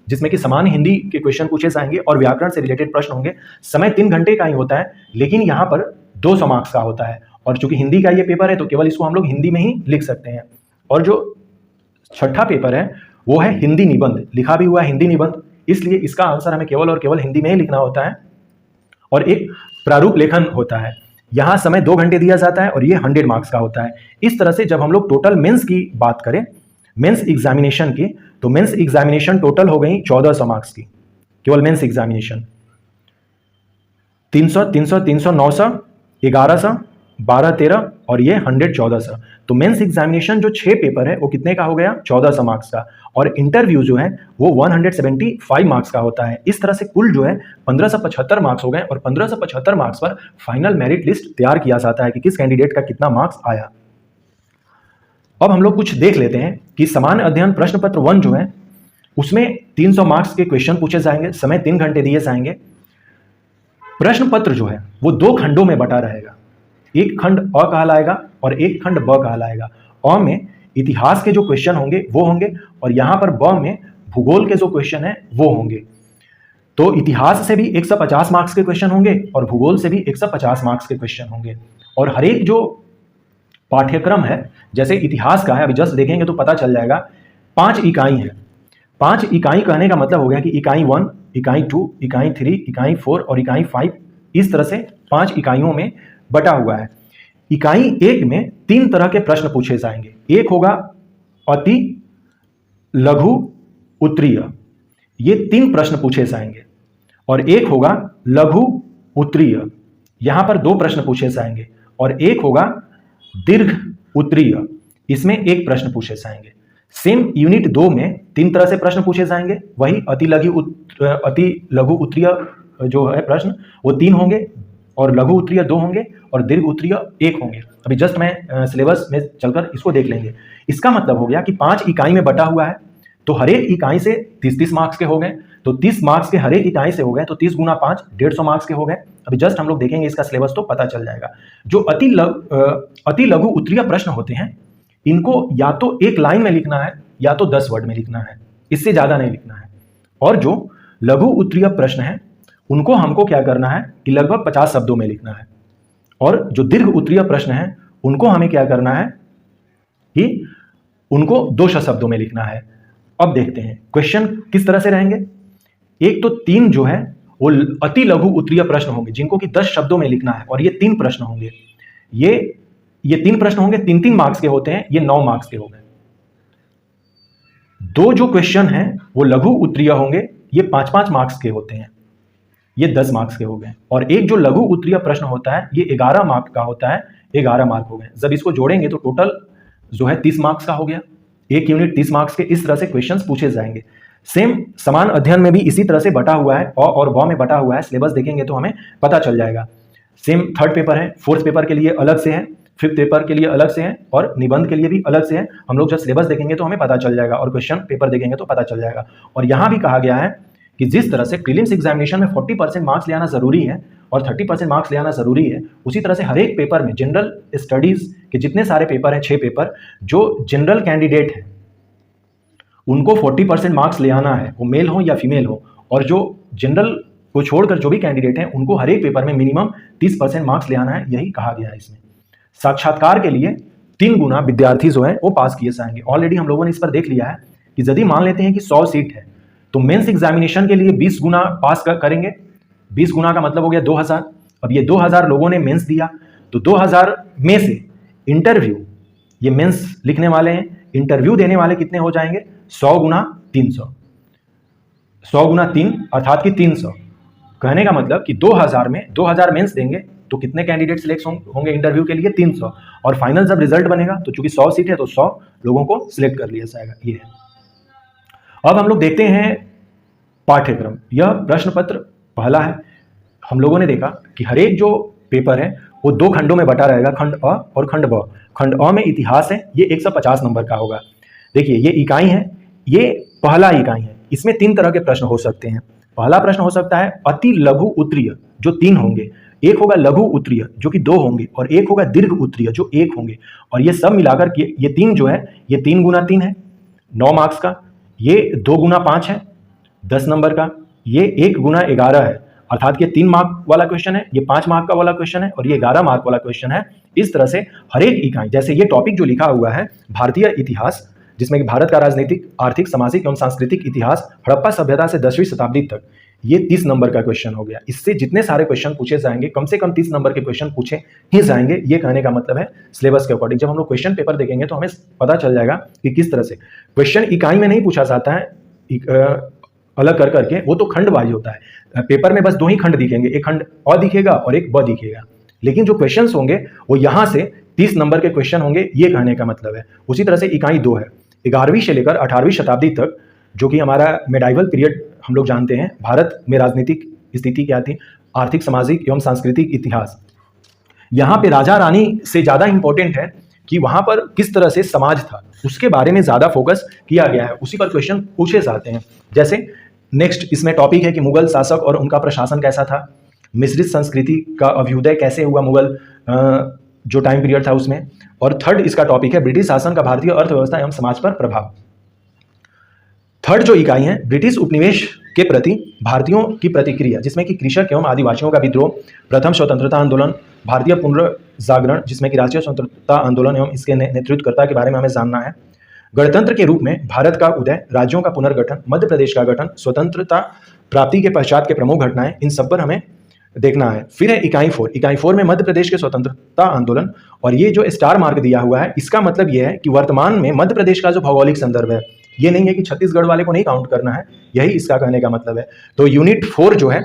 जिसमें कि समान हिंदी के क्वेश्चन पूछे जाएंगे और व्याकरण से रिलेटेड प्रश्न होंगे। समय 3 घंटे का ही होता है, लेकिन यहाँ पर 200 मार्क्स का होता है। और चूंकि हिंदी का ये पेपर है तो केवल इसको हम लोग हिंदी में ही लिख सकते हैं। और जो छठा पेपर है वो है हिंदी निबंध, लिखा भी हुआ है हिंदी निबंध, इसलिए इसका आंसर हमें केवल और केवल हिंदी में ही लिखना होता है। और एक प्रारूप लेखन होता है, यहाँ समय 2 घंटे दिया जाता है और ये 100 मार्क्स का होता है। इस तरह से जब हम लोग टोटल मेंस की बात करें, मेंस एग्जामिनेशन की, तो मेंस एग्जामिनेशन टोटल हो गई 1400 मार्क्स की, केवल मेंस एग्जामिनेशन। 300, 300, 300, 900, 1100, 12, 13 और ये 100, 1400। तो मेंस एग्जामिनेशन जो 6 पेपर है वो कितने का हो गया, 1400 मार्क्स का। और इंटरव्यू जो है वो 175 मार्क्स का होता है। इस तरह से कुल जो है 1575 मार्क्स हो गए और 1575 मार्क्स पर फाइनल मेरिट लिस्ट तैयार किया जाता है कि किस कैंडिडेट का कितना मार्क्स आया। अब हम लोग कुछ देख लेते हैं कि सामान्य अध्ययन प्रश्न पत्र 1 जो है उसमें 300 मार्क्स के क्वेश्चन पूछे जाएंगे, समय 3 घंटे दिए जाएंगे। प्रश्न पत्र जो है वो 2 खंडों में बटा रहेगा, एक खंड अ कहलाएगा और एक खंड ब कहलाएगा। अ में इतिहास के जो क्वेश्चन होंगे वो होंगे और यहाँ पर ब में भूगोल के जो क्वेश्चन है वो होंगे। तो इतिहास से भी 150 मार्क्स के क्वेश्चन होंगे और भूगोल से भी 150 मार्क्स के क्वेश्चन होंगे। और हर एक जो पाठ्यक्रम है, जैसे इतिहास का है, अभी जस्ट देखेंगे तो पता चल जाएगा, 5 इकाई है। 5 इकाई कहने का मतलब हो गया कि इकाई 1, इकाई 2, इकाई 3, इकाई 4 और इकाई 5, इस तरह से 5 इकाइयों में बटा हुआ है। इकाई 1 में 3 तरह के प्रश्न पूछे जाएंगे। एक होगा अति, लघु, उत्तरीय, ये 3 प्रश्न पूछे जाएंगे। और एक होगा लघु उत्तरीय, यहां पर 2 प्रश्न पूछे जाएंगे और एक होगा दीर्घ उत्तरीय, इसमें एक प्रश्न पूछे जाएंगे। सेम यूनिट 2 में 3 तरह से प्रश्न पूछे जाएंगे, वही अति लघु उत्तरीय जो है प्रश्न वो 3 होंगे और लघु उत्तरीय 2 होंगे और दीर्घ उत्तरीय 1 होंगे। अभी जस्ट मैं सिलेबस में चलकर इसको देख लेंगे। इसका मतलब हो गया कि 5 इकाई में बटा हुआ है, तो हर एक इकाई से 30-30 मार्क्स के हो गए, तो 30 मार्क्स के हर एक इकाई से हो गए, तो 30 गुना 5 150 मार्क्स के हो गए। अभी जस्ट हम लोग देखेंगे इसका सिलेबस तो पता चल जाएगा। जो अति लघु उत्तरीय प्रश्न होते हैं इनको या तो एक लाइन में लिखना है या तो 10 वर्ड में लिखना है, इससे ज्यादा नहीं लिखना है। और जो लघु उत्तरीय प्रश्न है उनको हमको क्या करना है कि लगभग 50 शब्दों में लिखना है, और जो दीर्घ उत्तरीय प्रश्न है उनको हमें क्या करना है कि उनको 200 शब्दों में लिखना है। अब देखते हैं क्वेश्चन किस तरह से रहेंगे। एक तो 3 जो है वो अति लघु उत्तरीय प्रश्न होंगे जिनको कि 10 शब्दों में लिखना है, और ये 3 प्रश्न होंगे। ये 3 प्रश्न होंगे, 3-3 मार्क्स के होते हैं, ये 9 मार्क्स के हो गए। 2 जो क्वेश्चन हैं वो लघु उत्तरीय होंगे, ये 5-5 मार्क्स के होते हैं, ये 10 मार्क्स के हो गए। और एक जो लघु उत्तरीय प्रश्न होता है ये 11 मार्क का होता है, 11 मार्क हो गए। जब इसको जोड़ेंगे तो टोटल जो है 30 मार्क्स का हो गया। एक यूनिट 30 मार्क्स के इस तरह से क्वेश्चंस पूछे जाएंगे। सेम समान अध्ययन में भी इसी तरह से बटा हुआ है और व में बटा हुआ है। सिलेबस देखेंगे तो हमें पता चल जाएगा। सेम 3rd पेपर है, 4th पेपर के लिए अलग से है, 5th पेपर के लिए अलग से है और निबंध के लिए भी अलग से है। हम लोग जब सिलेबस देखेंगे तो हमें पता चल जाएगा और क्वेश्चन पेपर देखेंगे तो पता चल जाएगा। और यहाँ भी कहा गया है कि जिस तरह से प्रीलिम्स एग्जामिनेशन में 40% मार्क्स ले आना जरूरी है और 30% मार्क्स ले आना जरूरी है, उसी तरह से हर एक पेपर में जनरल स्टडीज के जितने सारे पेपर हैं 6 पेपर, जो जनरल कैंडिडेट हैं उनको 40% मार्क्स ले आना है, वो मेल हो या फीमेल हो। और जो जनरल को छोड़कर जो भी कैंडिडेट हैं उनको हर एक पेपर में मिनिमम 30% मार्क्स ले आना है, यही कहा गया है इसमें। साक्षात्कार के लिए 3 गुना विद्यार्थी जो है वो पास किए जाएंगे। ऑलरेडी हम लोगों ने इस पर देख लिया है कि यदि मान लेते हैं कि 100 सीट है तो मेंस एग्जामिनेशन के लिए 20 गुना पास करेंगे। 20 गुना का मतलब हो गया 2000। अब ये 2000 लोगों ने मेंस दिया तो 2000 में से इंटरव्यू, ये मेंस लिखने वाले हैं, इंटरव्यू देने वाले कितने हो जाएंगे 100 गुना 300, 100 गुना 3 अर्थात कि 300। कहने का मतलब कि 2000 में 2000 मेंस देंगे तो कितने कैंडिडेट सिलेक्ट होंगे इंटरव्यू के लिए 300, और फाइनल जब रिजल्ट बनेगा तो चूंकि 100 सीट है तो 100 लोगों को सिलेक्ट कर लिया जाएगा। ये है। अब हम लोग देखते हैं पाठ्यक्रम। यह प्रश्न पत्र पहला है। हम लोगों ने देखा कि हर एक जो पेपर है वो 2 खंडों में बटा रहेगा, खंड अ और खंड ब। खंड अ में इतिहास है, ये 150 नंबर का होगा। देखिए ये इकाई है, ये पहला इकाई है। इसमें 3 तरह के प्रश्न हो सकते हैं। पहला प्रश्न हो सकता है अति लघु उत्तरीय जो 3 होंगे, एक होगा लघु उत्तरीय जो कि 2 होंगे, और एक होगा दीर्घ उत्तरीय जो 1 होंगे। और ये सब मिलाकर के ये 3 जो है ये 3 गुना 3 है 9 मार्क्स का, ये 2 गुना 5 है 10 नंबर का, ये 1 गुना 11 है अर्थात ये 3 मार्क वाला क्वेश्चन है, ये 5 मार्क का वाला क्वेश्चन है और ये 11 मार्क वाला क्वेश्चन है। इस तरह से हर एक इकाई, जैसे ये टॉपिक जो लिखा हुआ है भारतीय इतिहास, जिसमें कि भारत का राजनीतिक, आर्थिक, सामाजिक एवं सांस्कृतिक इतिहास हड़प्पा सभ्यता से 10वीं शताब्दी तक, ये 30 नंबर का क्वेश्चन हो गया। इससे जितने सारे क्वेश्चन पूछे जाएंगे कम से कम 30 नंबर के क्वेश्चन पूछे ही जाएंगे। ये कहने का मतलब है सिलेबस के अकॉर्डिंग। जब हम लोग क्वेश्चन पेपर देखेंगे तो हमें पता चल जाएगा कि किस तरह से क्वेश्चन इकाई में नहीं पूछा जाता है अलग कर करके, वो तो खंड वाइज होता है। पेपर में बस 2 ही खंड दिखेंगे, एक खंड अ दिखेगा और एक ब दिखेगा, लेकिन जो क्वेश्चंस होंगे वो यहाँ से 30 नंबर के क्वेश्चन होंगे, ये कहने का मतलब है। उसी तरह से इकाई 2 है 11वीं से लेकर 18वीं शताब्दी तक, जो कि हमारा मेडाइवल पीरियड हम लोग जानते हैं। भारत में राजनीतिक स्थिति क्या थी, आर्थिक, सामाजिक एवं सांस्कृतिक इतिहास। यहाँ पे राजा रानी से ज़्यादा इंपॉर्टेंट है कि वहाँ पर किस तरह से समाज था, उसके बारे में ज़्यादा फोकस किया गया है, उसी पर क्वेश्चन पूछे जाते हैं। जैसे नेक्स्ट इसमें टॉपिक है कि मुगल शासक और उनका प्रशासन कैसा था, मिश्रित संस्कृति का अभ्युदय कैसे हुआ मुगल जो टाइम पीरियड था उसमें, और 3rd इसका टॉपिक है ब्रिटिश शासन का भारतीय अर्थव्यवस्था एवं समाज पर प्रभाव। 3rd जो इकाई है ब्रिटिश उपनिवेश के प्रति भारतीयों की प्रतिक्रिया, जिसमें कि कृषक एवं आदिवासियों का विद्रोह, प्रथम स्वतंत्रता आंदोलन, भारतीय पुनर्जागरण जिसमें कि राष्ट्रीय स्वतंत्रता आंदोलन एवं इसके नेतृत्वकर्ता के बारे में हमें जानना है, गणतंत्र के रूप में भारत का उदय, राज्यों का पुनर्गठन, मध्य प्रदेश का गठन, स्वतंत्रता प्राप्ति के पश्चात के प्रमुख घटनाएं, इन सब पर हमें देखना है। फिर है इकाई 4। इकाई 4 में मध्य प्रदेश के स्वतंत्रता आंदोलन, और ये जो स्टार मार्क दिया हुआ है इसका मतलब ये है कि वर्तमान में मध्य प्रदेश का जो भौगोलिक संदर्भ है, ये नहीं है कि छत्तीसगढ़ वाले को नहीं काउंट करना है, यही इसका कहने का मतलब है। तो यूनिट 4 जो है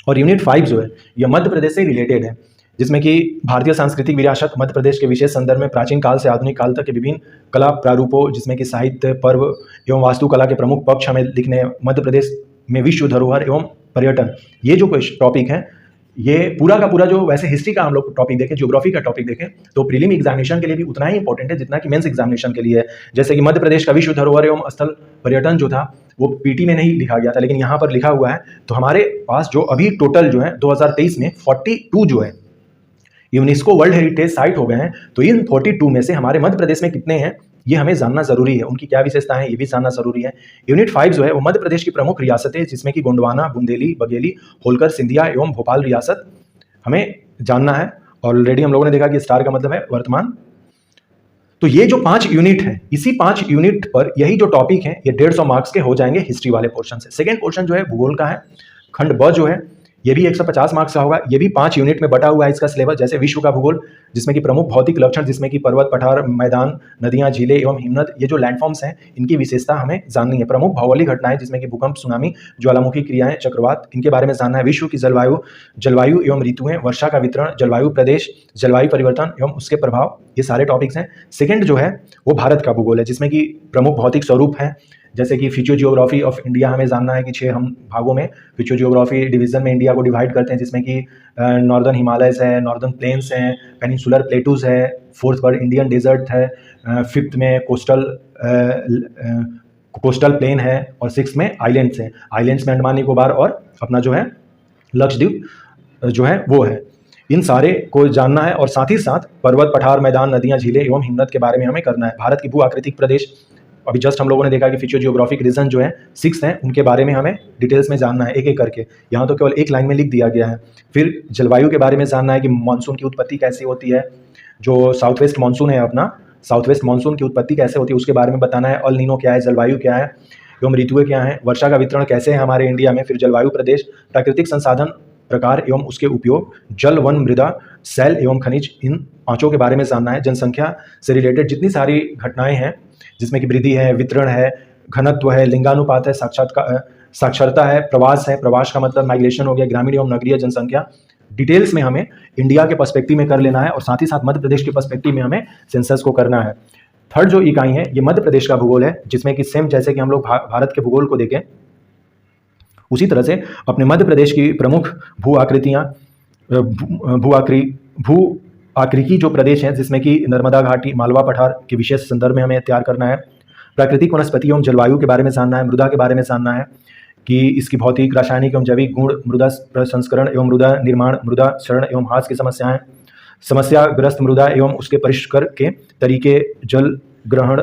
और यूनिट 5 जो है यह मध्य प्रदेश से रिलेटेड है, जिसमें कि भारतीय सांस्कृतिक विरासत मध्य प्रदेश के विशेष संदर्भ में प्राचीन काल से आधुनिक काल तक के विभिन्न कला प्रारूपों, जिसमें कि साहित्य, पर्व एवं वास्तुकला के प्रमुख पक्ष हमें लिखने हैं। मध्य प्रदेश में विश्व धरोहर एवं पर्यटन, ये जो टॉपिक है, ये पूरा का पूरा जो वैसे हिस्ट्री का हम लोग टॉपिक देखें, ज्योग्राफी का टॉपिक देखें, तो प्रीलिम एग्जामिनेशन के लिए भी उतना ही इंपॉर्टेंट है जितना कि मेंस एग्जामिनेशन के लिए है। जैसे कि मध्य प्रदेश का विश्व धरोहर एवं स्थल पर्यटन जो था वो पीटी में नहीं लिखा गया था, लेकिन यहाँ पर लिखा हुआ है। तो हमारे पास जो अभी टोटल जो है 2023 में 42 जो है यूनेस्को वर्ल्ड हेरिटेज साइट हो गए हैं। तो इन 42 में से हमारे मध्य प्रदेश में कितने हैं ये हमें जानना जरूरी है, उनकी क्या विशेषताएं हैं ये भी जानना जरूरी है। यूनिट 5 जो है वो मध्य प्रदेश की प्रमुख रियासतें, जिसमें कि गोंडवाना, बुंदेली, बघेली, होलकर, सिंधिया एवं भोपाल रियासत हमें जानना है। ऑलरेडी हम लोगों ने देखा कि स्टार का मतलब है वर्तमान। तो ये जो 5 यूनिट है, इसी 5 यूनिट पर यही जो टॉपिक है ये 150 मार्क्स के हो जाएंगे हिस्ट्री वाले पोर्शन से। सेकेंड पोर्शन जो है भूगोल का है, खंड ब जो है ये भी 150 मार्क्स का होगा। ये भी 5 यूनिट में बटा हुआ है इसका सिलेबस। जैसे विश्व का भूगोल, जिसमें कि प्रमुख भौतिक लक्षण, जिसमें कि पर्वत, पठार, मैदान, नदियां, झीलें एवं हिमनद, ये जो लैंडफॉर्म्स हैं इनकी विशेषता हमें जाननी है। प्रमुख भौगोलिक घटनाएं, जिसमें कि भूकंप, सुनामी, ज्वालामुखी क्रियाएं, चक्रवात, इनके बारे में जानना है। विश्व की जलवायु एवं ऋतुएं, वर्षा का वितरण, जलवायु प्रदेश, जलवायु परिवर्तन एवं उसके प्रभाव, ये सारे टॉपिक्स हैं। सेकेंड जो है वो भारत का भूगोल है, जिसमें कि प्रमुख भौतिक स्वरूप है, जैसे कि फिजियोजियोग्राफी ऑफ इंडिया हमें जानना है कि 6 हम भागों में फिजियोजियोग्राफी डिवीजन में इंडिया को डिवाइड करते हैं, जिसमें कि नॉर्दर्न हिमालयस है, नॉर्दर्न प्लेन्स हैं, पेनिनसुलर प्लेटूज है, फोर्थ पर इंडियन डेजर्ट है, फिफ्थ में कोस्टल प्लेन है और सिक्स में आइलैंड्स हैं। आइलैंड्स में अंडमान निकोबार और अपना जो है लक्षद्वीप जो है वो है। इन सारे को जानना है और साथ ही साथ पर्वत, पठार, मैदान, नदियां, झीलें एवं हिमनद के बारे में हमें करना है। भारत की भू आकृतिक प्रदेश, अभी जस्ट हम लोगों ने देखा कि फिजियोजियोग्राफिक रीजन जो है 6 हैं, उनके बारे में हमें डिटेल्स में जानना है एक एक करके। यहाँ तो केवल एक लाइन में लिख दिया गया है। फिर जलवायु के बारे में जानना है कि मानसून की उत्पत्ति कैसी होती है, जो साउथ वेस्ट मानसून है अपना, साउथ वेस्ट मानसून की उत्पत्ति कैसे होती है उसके बारे में बताना है। अल नीनो क्या है, जलवायु क्या है एवं ऋतुएं क्या है, वर्षा का वितरण कैसे है हमारे इंडिया में, फिर जलवायु प्रदेश, प्राकृतिक संसाधन प्रकार एवं उसके उपयोग, जल, वन, मृदा, सेल एवं खनिज, इन 5 के बारे में जानना है। जनसंख्या से रिलेटेड जितनी सारी घटनाएं हैं, जिसमें कि वृद्धि है, वितरण है, घनत्व है, लिंगानुपात है, साक्षरता है, प्रवास है, प्रवास का मतलब माइग्रेशन हो गया, ग्रामीण एवं नगरीय जनसंख्या, डिटेल्स में हमें इंडिया के पर्सपेक्टिव में कर लेना है और साथ ही साथ मध्य प्रदेश के पर्सपेक्टिव में हमें सेंसस को करना है। थर्ड जो इकाई है ये मध्य प्रदेश का भूगोल है, जिसमें कि सेम जैसे कि हम लोग भारत के भूगोल को देखें उसी तरह से अपने मध्य प्रदेश की प्रमुख भू आकृति जो प्रदेश हैं, जिसमें कि नर्मदा घाटी, मालवा पठार के विशेष संदर्भ में हमें तैयार करना है। प्राकृतिक वनस्पति एवं जलवायु के बारे में जानना है। मृदा के बारे में जानना है कि इसकी भौतिक, रासायनिक एवं जैविक गुण, मृदा प्रसंस्करण एवं मृदा निर्माण, मृदा क्षरण एवं ह्रास की समस्याएं, समस्याग्रस्त मृदा एवं उसके परिष्कार के तरीके, जल ग्रहण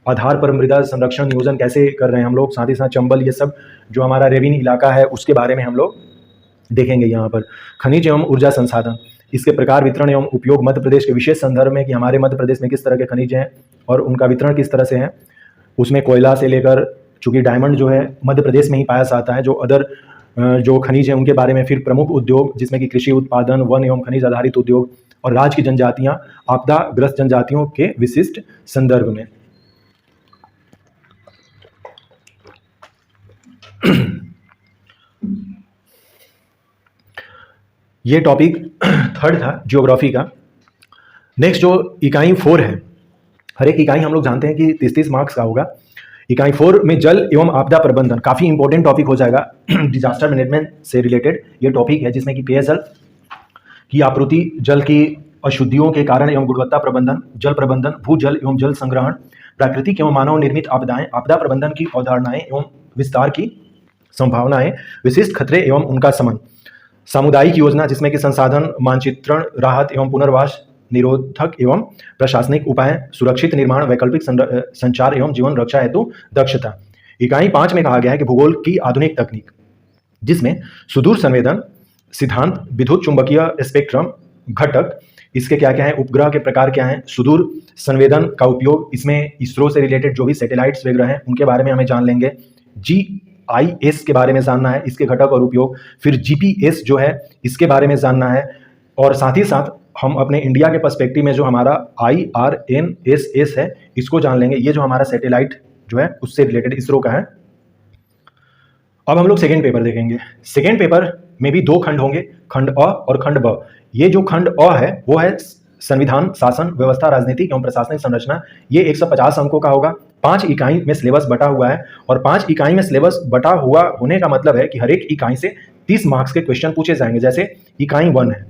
आधार पर मृदा संरक्षण नियोजन कैसे कर रहे हैं हम लोग, साथ ही साथ चंबल, ये सब जो हमारा रेविन इलाका है उसके बारे में हम लोग देखेंगे। यहाँ पर खनिज एवं ऊर्जा संसाधन, इसके प्रकार, वितरण एवं उपयोग मध्य प्रदेश के विशेष संदर्भ में कि हमारे मध्य प्रदेश में किस तरह के खनिज हैं और उनका वितरण किस तरह से है। उसमें कोयला से लेकर, चूंकि डायमंड जो है मध्य प्रदेश में ही पाया जाता है, जो अदर जो खनिज हैं उनके बारे में। फिर प्रमुख उद्योग, जिसमें कि कृषि उत्पादन, वन एवं खनिज आधारित उद्योग, और राज्य की जनजातियां, आपदाग्रस्त जनजातियों के विशिष्ट संदर्भ में। ये टॉपिक थर्ड था ज्योग्राफी का। नेक्स्ट जो इकाई 4 है, हर एक इकाई हम लोग जानते हैं कि 30-30 मार्क्स का होगा। इकाई 4 में जल एवं आपदा प्रबंधन काफ़ी इंपॉर्टेंट टॉपिक हो जाएगा। डिजास्टर मैनेजमेंट से रिलेटेड ये टॉपिक है, जिसमें कि पेयजल की आपूर्ति, जल की अशुद्धियों के कारण एवं गुणवत्ता प्रबंधन, जल प्रबंधन, भूजल एवं जल संग्रहण, प्राकृतिक एवं मानव निर्मित आपदाएं, आपदा प्रबंधन की अवधारणाएं एवं विस्तार की संभावनाएं, विशिष्ट खतरे एवं उनका शमन, सामुदायिक योजना, जिसमें कि संसाधन मानचित्रण, राहत एवं पुनर्वास, निरोधक एवं प्रशासनिक उपाय, सुरक्षित निर्माण, वैकल्पिक संचार एवं जीवन रक्षा हेतु दक्षता। इकाई 5 में कहा गया है कि भूगोल की आधुनिक तकनीक, जिसमें सुदूर संवेदन सिद्धांत, विद्युत चुंबकीय स्पेक्ट्रम घटक, इसके क्या क्या है, उपग्रह के प्रकार क्या हैं, सुदूर संवेदन का उपयोग, इसमें इसरो से रिलेटेड जो भी सैटेलाइट्स वगैरह हैं उनके बारे में हमें जान लेंगे। GIS के बारे में जानना है, इसके घटक और उपयोग। फिर GPS जो है इसके बारे में जानना है, और साथ ही साथ हम अपने इंडिया के पर्सपेक्टिव में जो हमारा IRNSS है इसको जान लेंगे। ये जो हमारा सैटेलाइट जो है उससे रिलेटेड इसरो का है। अब हम लोग सेकेंड पेपर देखेंगे। सेकेंड पेपर में भी 2 खंड होंगे, खंड अ और खंड ब। ये जो खंड अ है वो है संविधान, शासन व्यवस्था, राजनीतिक एवं प्रशासनिक संरचना। ये 150 अंकों का होगा। 5 इकाई में सिलेबस बटा हुआ है और 5 इकाई में सिलेबस बटा हुआ होने का मतलब है कि हर एक इकाई से 30 मार्क्स के क्वेश्चन पूछे जाएंगे। जैसे इकाई 1 है,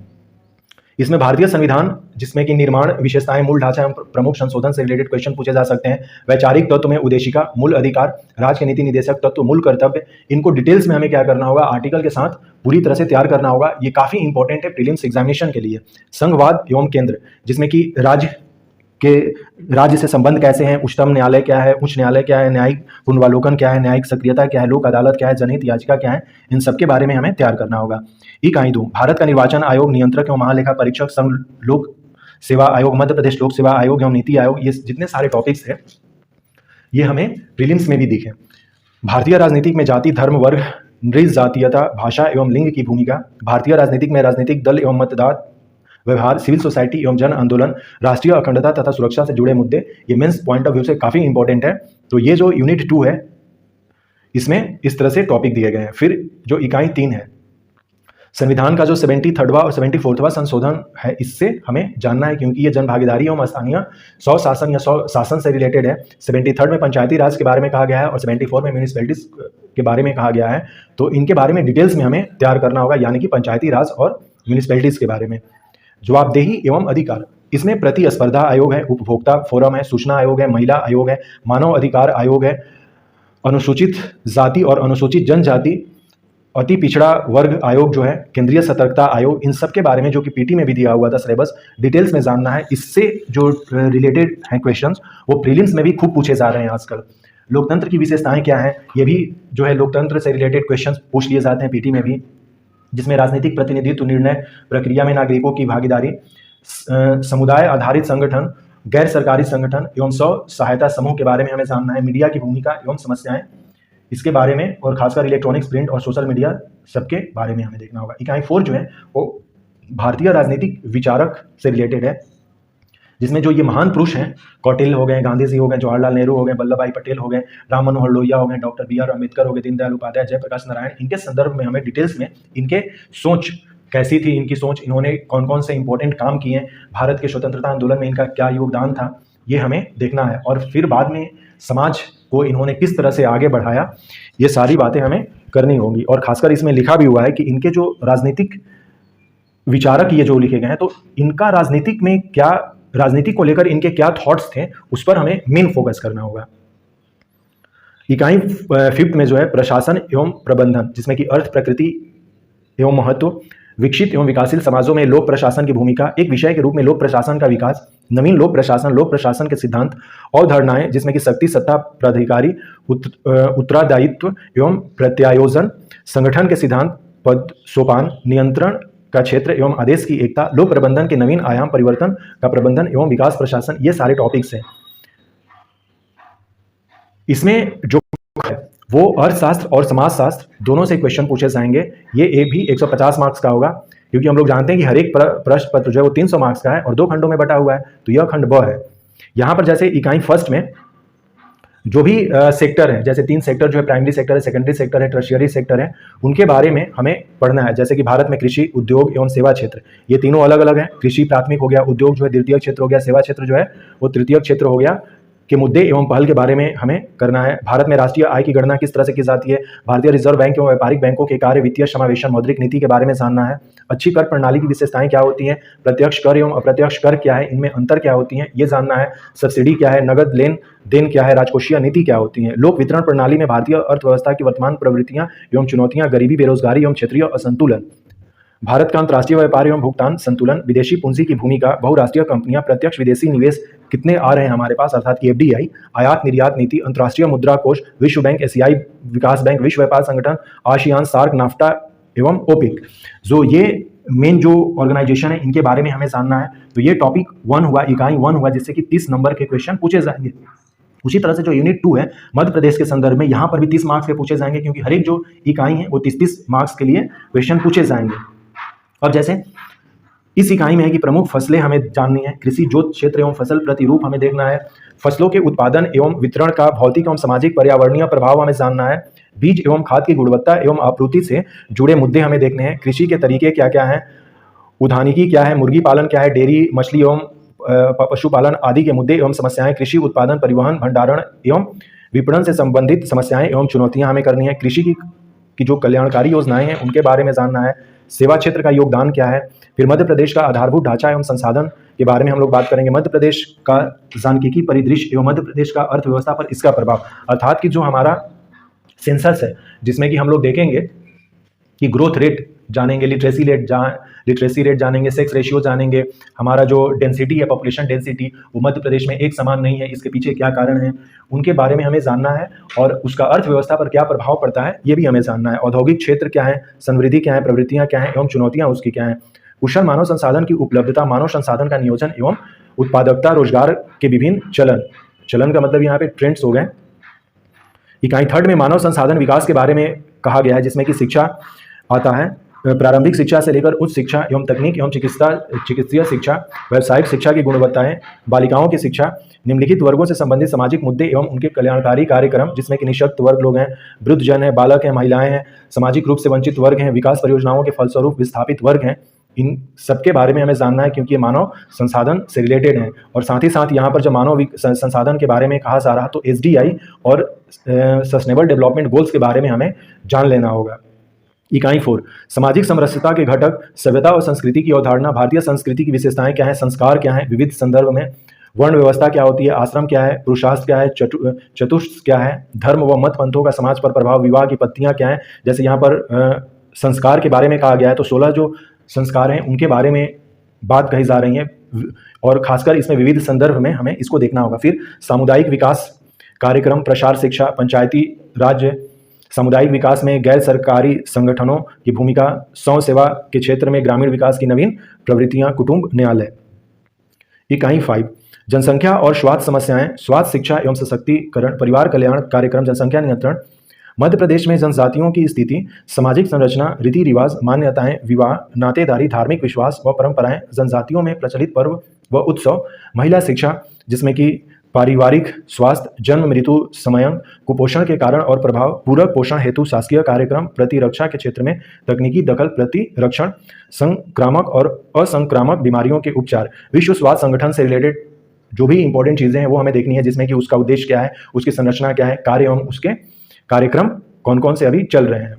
इसमें भारतीय संविधान जिसमें कि निर्माण, विशेषताएं, मूल ढांचा एवं प्रमुख संशोधन से रिलेटेड क्वेश्चन पूछे जा सकते हैं। वैचारिक तत्व में उद्देशिका, मूल अधिकार, राज्य के नीति निदेशक तत्व, मूल कर्तव्य, इनको डिटेल्स में हमें क्या करना होगा, आर्टिकल के साथ पूरी तरह से तैयार करना होगा। ये काफी इंपॉर्टेंट है प्रीलिम्स एग्जामिनेशन के लिए। संघवाद एवं केंद्र, जिसमें कि राज्य से संबंध कैसे हैं, उच्चतम न्यायालय क्या है, उच्च न्यायालय क्या है, न्यायिक पुनर्वालोकन क्या है, न्यायिक सक्रियता क्या है, लोक अदालत क्या है, जनहित याचिका क्या है, इन सब के बारे में हमें तैयार करना होगा। इकाई 2, भारत का निर्वाचन आयोग, नियंत्रक एवं महालेखा परीक्षक, संघ लोक सेवा आयोग, मध्य प्रदेश लोक सेवा आयोग एवं नीति आयोग, ये जितने सारे टॉपिक्स हैं ये हमें प्रीलिम्स में भी दिखे। भारतीय राजनीतिक में जाति, धर्म, वर्ग, नृ जातीयता, भाषा एवं लिंग की भूमिका, भारतीय राजनीतिक में राजनीतिक दल एवं मतदान व्यवहार, सिविल सोसाइटी एवं जन आंदोलन, राष्ट्रीय अखंडता तथा सुरक्षा से जुड़े मुद्दे, ये मेंस पॉइंट ऑफ व्यू से काफी इंपॉर्टेंट है। तो ये जो यूनिट 2 है इसमें इस तरह से टॉपिक दिए गए हैं। फिर जो इकाई 3 है, संविधान का जो 73वां और 74वां संशोधन है, इससे हमें जानना है क्योंकि ये जन भागीदारी एवं स्थानीय स्वशासन या स्वशासन से रिलेटेड है। 73 में पंचायती राज के बारे में कहा गया है और 74 में म्यूनिसिपैलिटीज के बारे में कहा गया है। तो इनके बारे में डिटेल्स में हमें तैयार करना होगा, यानी कि पंचायती राज और म्यूनिसिपैलिटीज के बारे में। जवाबदेही एवं अधिकार, इसमें प्रतिस्पर्धा आयोग है, उपभोक्ता फोरम है, सूचना आयोग है, महिला आयोग है, मानव अधिकार आयोग है, अनुसूचित जाति और अनुसूचित जनजाति, अति पिछड़ा वर्ग आयोग जो है, केंद्रीय सतर्कता आयोग, इन सब के बारे में जो कि पीटी में भी दिया हुआ था सिलेबस, डिटेल्स में जानना है। इससे जो रिलेटेड हैं क्वेश्चंस वो प्रीलिम्स में भी खूब पूछे जा रहे हैं आजकल। लोकतंत्र की विशेषताएं क्या हैं, ये भी जो है लोकतंत्र से रिलेटेड क्वेश्चंस पूछ लिए जाते हैं पीटी में भी, जिसमें राजनीतिक प्रतिनिधित्व, निर्णय प्रक्रिया में नागरिकों की भागीदारी, समुदाय आधारित संगठन, गैर सरकारी संगठन एवं स्व सहायता समूह के बारे में हमें जानना है। मीडिया की भूमिका एवं समस्याएं, इसके बारे में, और खासकर इलेक्ट्रॉनिक्स, प्रिंट और सोशल मीडिया सबके बारे में हमें देखना होगा। इकाई 4 जो है वो भारतीय राजनीतिक विचारक से रिलेटेड है, जिसमें जो ये महान पुरुष हैं, कौटिल्य हो गए, गांधी जी हो गए, जवाहरलाल नेहरू हो गए, वल्लभ भाई पटेल हो गए, राम मनोहर लोहिया हो गए, डॉक्टर बी आर अम्बेडकर हो गए, दीनदयाल उपाध्याय, जयप्रकाश नारायण, इनके संदर्भ में हमें डिटेल्स में इनके सोच कैसी थी, इनकी सोच, इन्होंने कौन कौन से इंपॉर्टेंट काम किए, भारत के स्वतंत्रता आंदोलन में इनका क्या योगदान था, ये हमें देखना है। और फिर बाद में समाज को इन्होंने किस तरह से आगे बढ़ाया, ये सारी बातें हमें करनी होंगी। और खासकर इसमें लिखा भी हुआ है कि इनके जो राजनीतिक विचारक ये जो लिखे गए हैं, तो इनका राजनीतिक में क्या, राजनीति को लेकर इनके क्या थॉट्स थे, उस पर हमें मेन फोकस करना होगा। इकाई 5 में जो है प्रशासन एवं प्रबंधन, जिसमें कि अर्थ, प्रकृति एवं महत्व, विकसित एवं विकासशील समाजों में लोक प्रशासन की भूमिका, एक विषय के रूप में लोक प्रशासन का विकास, नवीन लोक प्रशासन के सिद्धांत, अवधारणाएं, जिसमें कि शक्ति, सत्ता, प्राधिकारी, उत्तरदायित्व एवं प्रत्यायोजन, संगठन के सिद्धांत, पद सोपान, नियंत्रण का क्षेत्र एवं आदेश की एकता, लोक प्रबंधन के नवीन आयाम, परिवर्तन का प्रबंधन एवं विकास प्रशासन, ये सारे टॉपिक्स हैं। इसमें जो है वो अर्थशास्त्र और समाजशास्त्र दोनों से क्वेश्चन पूछे जाएंगे। ये भी 150 मार्क्स का होगा, क्योंकि हम लोग जानते हैं कि हर एक प्रश्न पत्र जो है वो 300 मार्क्स का है और 2 खंडों में बटा हुआ है। तो यह खंड ब है। यहाँ पर जैसे इकाई 1 में जो भी सेक्टर है, जैसे 3 सेक्टर जो है, प्राइमरी सेक्टर है, सेकेंडरी सेक्टर है, टर्शियरी सेक्टर है, उनके बारे में हमें पढ़ना है। जैसे कि भारत में कृषि, उद्योग एवं सेवा क्षेत्र, ये तीनों अलग अलग हैं। कृषि प्राथमिक हो गया, उद्योग जो है द्वितीय क्षेत्र हो गया, सेवा क्षेत्र जो है वो तृतीय क्षेत्र हो गया, के मुद्दे एवं पहल के बारे में हमें करना है। भारत में राष्ट्रीय आय की गणना किस तरह से की जाती है, भारतीय रिजर्व बैंक एवं व्यापारिक बैंकों के कार्य, वित्तीय समावेशन, मौद्रिक नीति के बारे में जानना है। अच्छी कर प्रणाली की विशेषताएं क्या होती हैं, प्रत्यक्ष कर एवं अप्रत्यक्ष कर क्या है, इनमें अंतर क्या होती हैं, ये जानना है। सब्सिडी क्या है, नगद लेन देन क्या है, राजकोषीय नीति क्या होती है। लोक वितरण प्रणाली में भारतीय अर्थव्यवस्था की वर्तमान प्रवृत्तियां एवं चुनौतियां, गरीबी, बेरोजगारी एवं क्षेत्रीय असंतुलन, भारत का अंतर्राष्ट्रीय व्यापार एवं भुगतान संतुलन, विदेशी पूंजी की भूमिका, बहुराष्ट्रीय कंपनियां, प्रत्यक्ष विदेशी निवेश कितने आ रहे हैं हमारे पास, अर्थात कि एफडीआई, आयात निर्यात नीति, अंतर्राष्ट्रीय मुद्रा कोष, विश्व बैंक, एशियाई विकास बैंक, विश्व व्यापार संगठन, आसियान, सार्क, नाफ्टा एवं ओपिक, जो ये मेन जो ऑर्गेनाइजेशन है, इनके बारे में हमें जानना है। तो ये टॉपिक 1 हुआ, इकाई 1 हुआ, जिससे कि 30 नंबर के क्वेश्चन पूछे जाएंगे। उसी तरह से जो यूनिट 2 है मध्य प्रदेश के संदर्भ में, यहाँ पर भी 30 मार्क्स के पूछे जाएंगे, क्योंकि हर एक जो इकाई है वो 30-30 मार्क्स के लिए क्वेश्चन पूछे जाएंगे। अब जैसे इस इकाई में है कि प्रमुख फसलें हमें जाननी है, कृषि जोत क्षेत्र एवं फसल प्रतिरूप हमें देखना है, फसलों के उत्पादन एवं वितरण का भौतिक एवं सामाजिक पर्यावरणीय प्रभाव हमें जानना है, बीज एवं खाद की गुणवत्ता एवं आपूर्ति से जुड़े मुद्दे हमें देखने हैं। कृषि के तरीके क्या क्या हैं, उद्यानिकी क्या है, मुर्गी पालन क्या है, डेयरी, मछली एवं पशुपालन आदि के मुद्दे एवं समस्याएं, कृषि उत्पादन, परिवहन, भंडारण एवं विपणन से संबंधित समस्याएं एवं चुनौतियां हमें करनी है। कृषि की जो कल्याणकारी योजनाएं हैं उनके बारे में जानना है। सेवा क्षेत्र का योगदान क्या है। फिर मध्य प्रदेश का आधारभूत ढांचा एवं संसाधन के बारे में हम लोग बात करेंगे। मध्य प्रदेश का सांख्यिकी परिदृश्य एवं मध्य प्रदेश का अर्थव्यवस्था पर इसका प्रभाव, अर्थात कि जो हमारा सेंसस है जिसमें कि हम लोग देखेंगे कि ग्रोथ रेट जानेंगे, लिटरेसी रेट जानेंगे, सेक्स रेशियो जानेंगे, हमारा जो डेंसिटी है, पॉपुलेशन डेंसिटी, वो मध्य प्रदेश में एक समान नहीं है, इसके पीछे क्या कारण है उनके बारे में हमें जानना है। और उसका अर्थव्यवस्था पर क्या प्रभाव पड़ता है ये भी हमें जानना है। औद्योगिक क्षेत्र क्या है, समृद्धि क्या है, प्रवृत्तियाँ क्या हैं एवं चुनौतियाँ उसकी क्या हैं। कुशल मानव संसाधन की उपलब्धता, मानव संसाधन का नियोजन एवं उत्पादकता, रोजगार के विभिन्न चलन का मतलब यहाँ पे ट्रेंड्स हो गए। इकाई 3 में मानव संसाधन विकास के बारे में कहा गया है, जिसमें कि शिक्षा आता है, प्रारंभिक शिक्षा से लेकर उच्च शिक्षा एवं तकनीक एवं चिकित्सीय शिक्षा, व्यावसायिक शिक्षा की गुणवत्ताएं, बालिकाओं की शिक्षा, निम्नलिखित वर्गों से संबंधित सामाजिक मुद्दे एवं उनके कल्याणकारी कार्यक्रम, जिसमें कि निःशक्त वर्ग लोग हैं, वृद्धजन है, बालक हैं, महिलाएं हैं, सामाजिक रूप से वंचित वर्ग हैं, विकास परियोजनाओं के फलस्वरूप विस्थापित वर्ग हैं। इन सबके बारे में हमें जानना है क्योंकि ये मानव संसाधन से रिलेटेड हैं। और साथ ही साथ यहाँ पर जब मानव संसाधन के बारे में कहा जा रहा तो SDI और सस्टेनेबल डेवलपमेंट गोल्स के बारे में हमें जान लेना होगा। इकाई 4 सामाजिक समरसता के घटक, सभ्यता और संस्कृति की अवधारणा, भारतीय संस्कृति की विशेषताएं क्या है, संस्कार क्या है विविध संदर्भ में, वर्ण व्यवस्था क्या होती है, आश्रम क्या है, पुरुषार्थ क्या है, चतुष्ट क्या है, धर्म व मत पंथों का समाज पर प्रभाव, विवाह की पत्तियां क्या हैं। जैसे यहाँ पर संस्कार के बारे में कहा गया है तो 16 जो संस्कार हैं उनके बारे में बात कही जा रही है और खासकर इसमें विविध संदर्भ में हमें इसको देखना होगा। फिर सामुदायिक विकास कार्यक्रम, प्रसार, शिक्षा, पंचायती राज्य, सामुदायिक विकास में गैर सरकारी संगठनों की भूमिका, सौ सेवा के क्षेत्र में ग्रामीण विकास की नवीन प्रवृत्तियां, कुटुंब न्यायालय। इकाई 5 जनसंख्या और स्वास्थ्य समस्याएं, स्वास्थ्य, शिक्षा एवं सशक्तिकरण, परिवार कल्याण कार्यक्रम, जनसंख्या नियंत्रण, मध्य प्रदेश में जनजातियों की स्थिति, सामाजिक संरचना, रीति रिवाज, मान्यताएं, विवाह, नातेदारी, धार्मिक विश्वास व परंपराएं, जनजातियों में प्रचलित पर्व व उत्सव, महिला शिक्षा, जिसमें कि पारिवारिक स्वास्थ्य, जन्म मृत्यु समयन, कुपोषण के कारण और प्रभाव, पूरक पोषण हेतु शासकीय कार्यक्रम, प्रतिरक्षा के क्षेत्र में तकनीकी दखल, प्रतिरक्षण, संक्रामक और असंक्रामक बीमारियों के उपचार, विश्व स्वास्थ्य संगठन से रिलेटेड जो भी इंपॉर्टेंट चीज़ें हैं वो हमें देखनी है, जिसमें कि उसका उद्देश्य क्या है, उसकी संरचना क्या है, कार्य एवं उसके कार्यक्रम कौन कौन से अभी चल रहे हैं।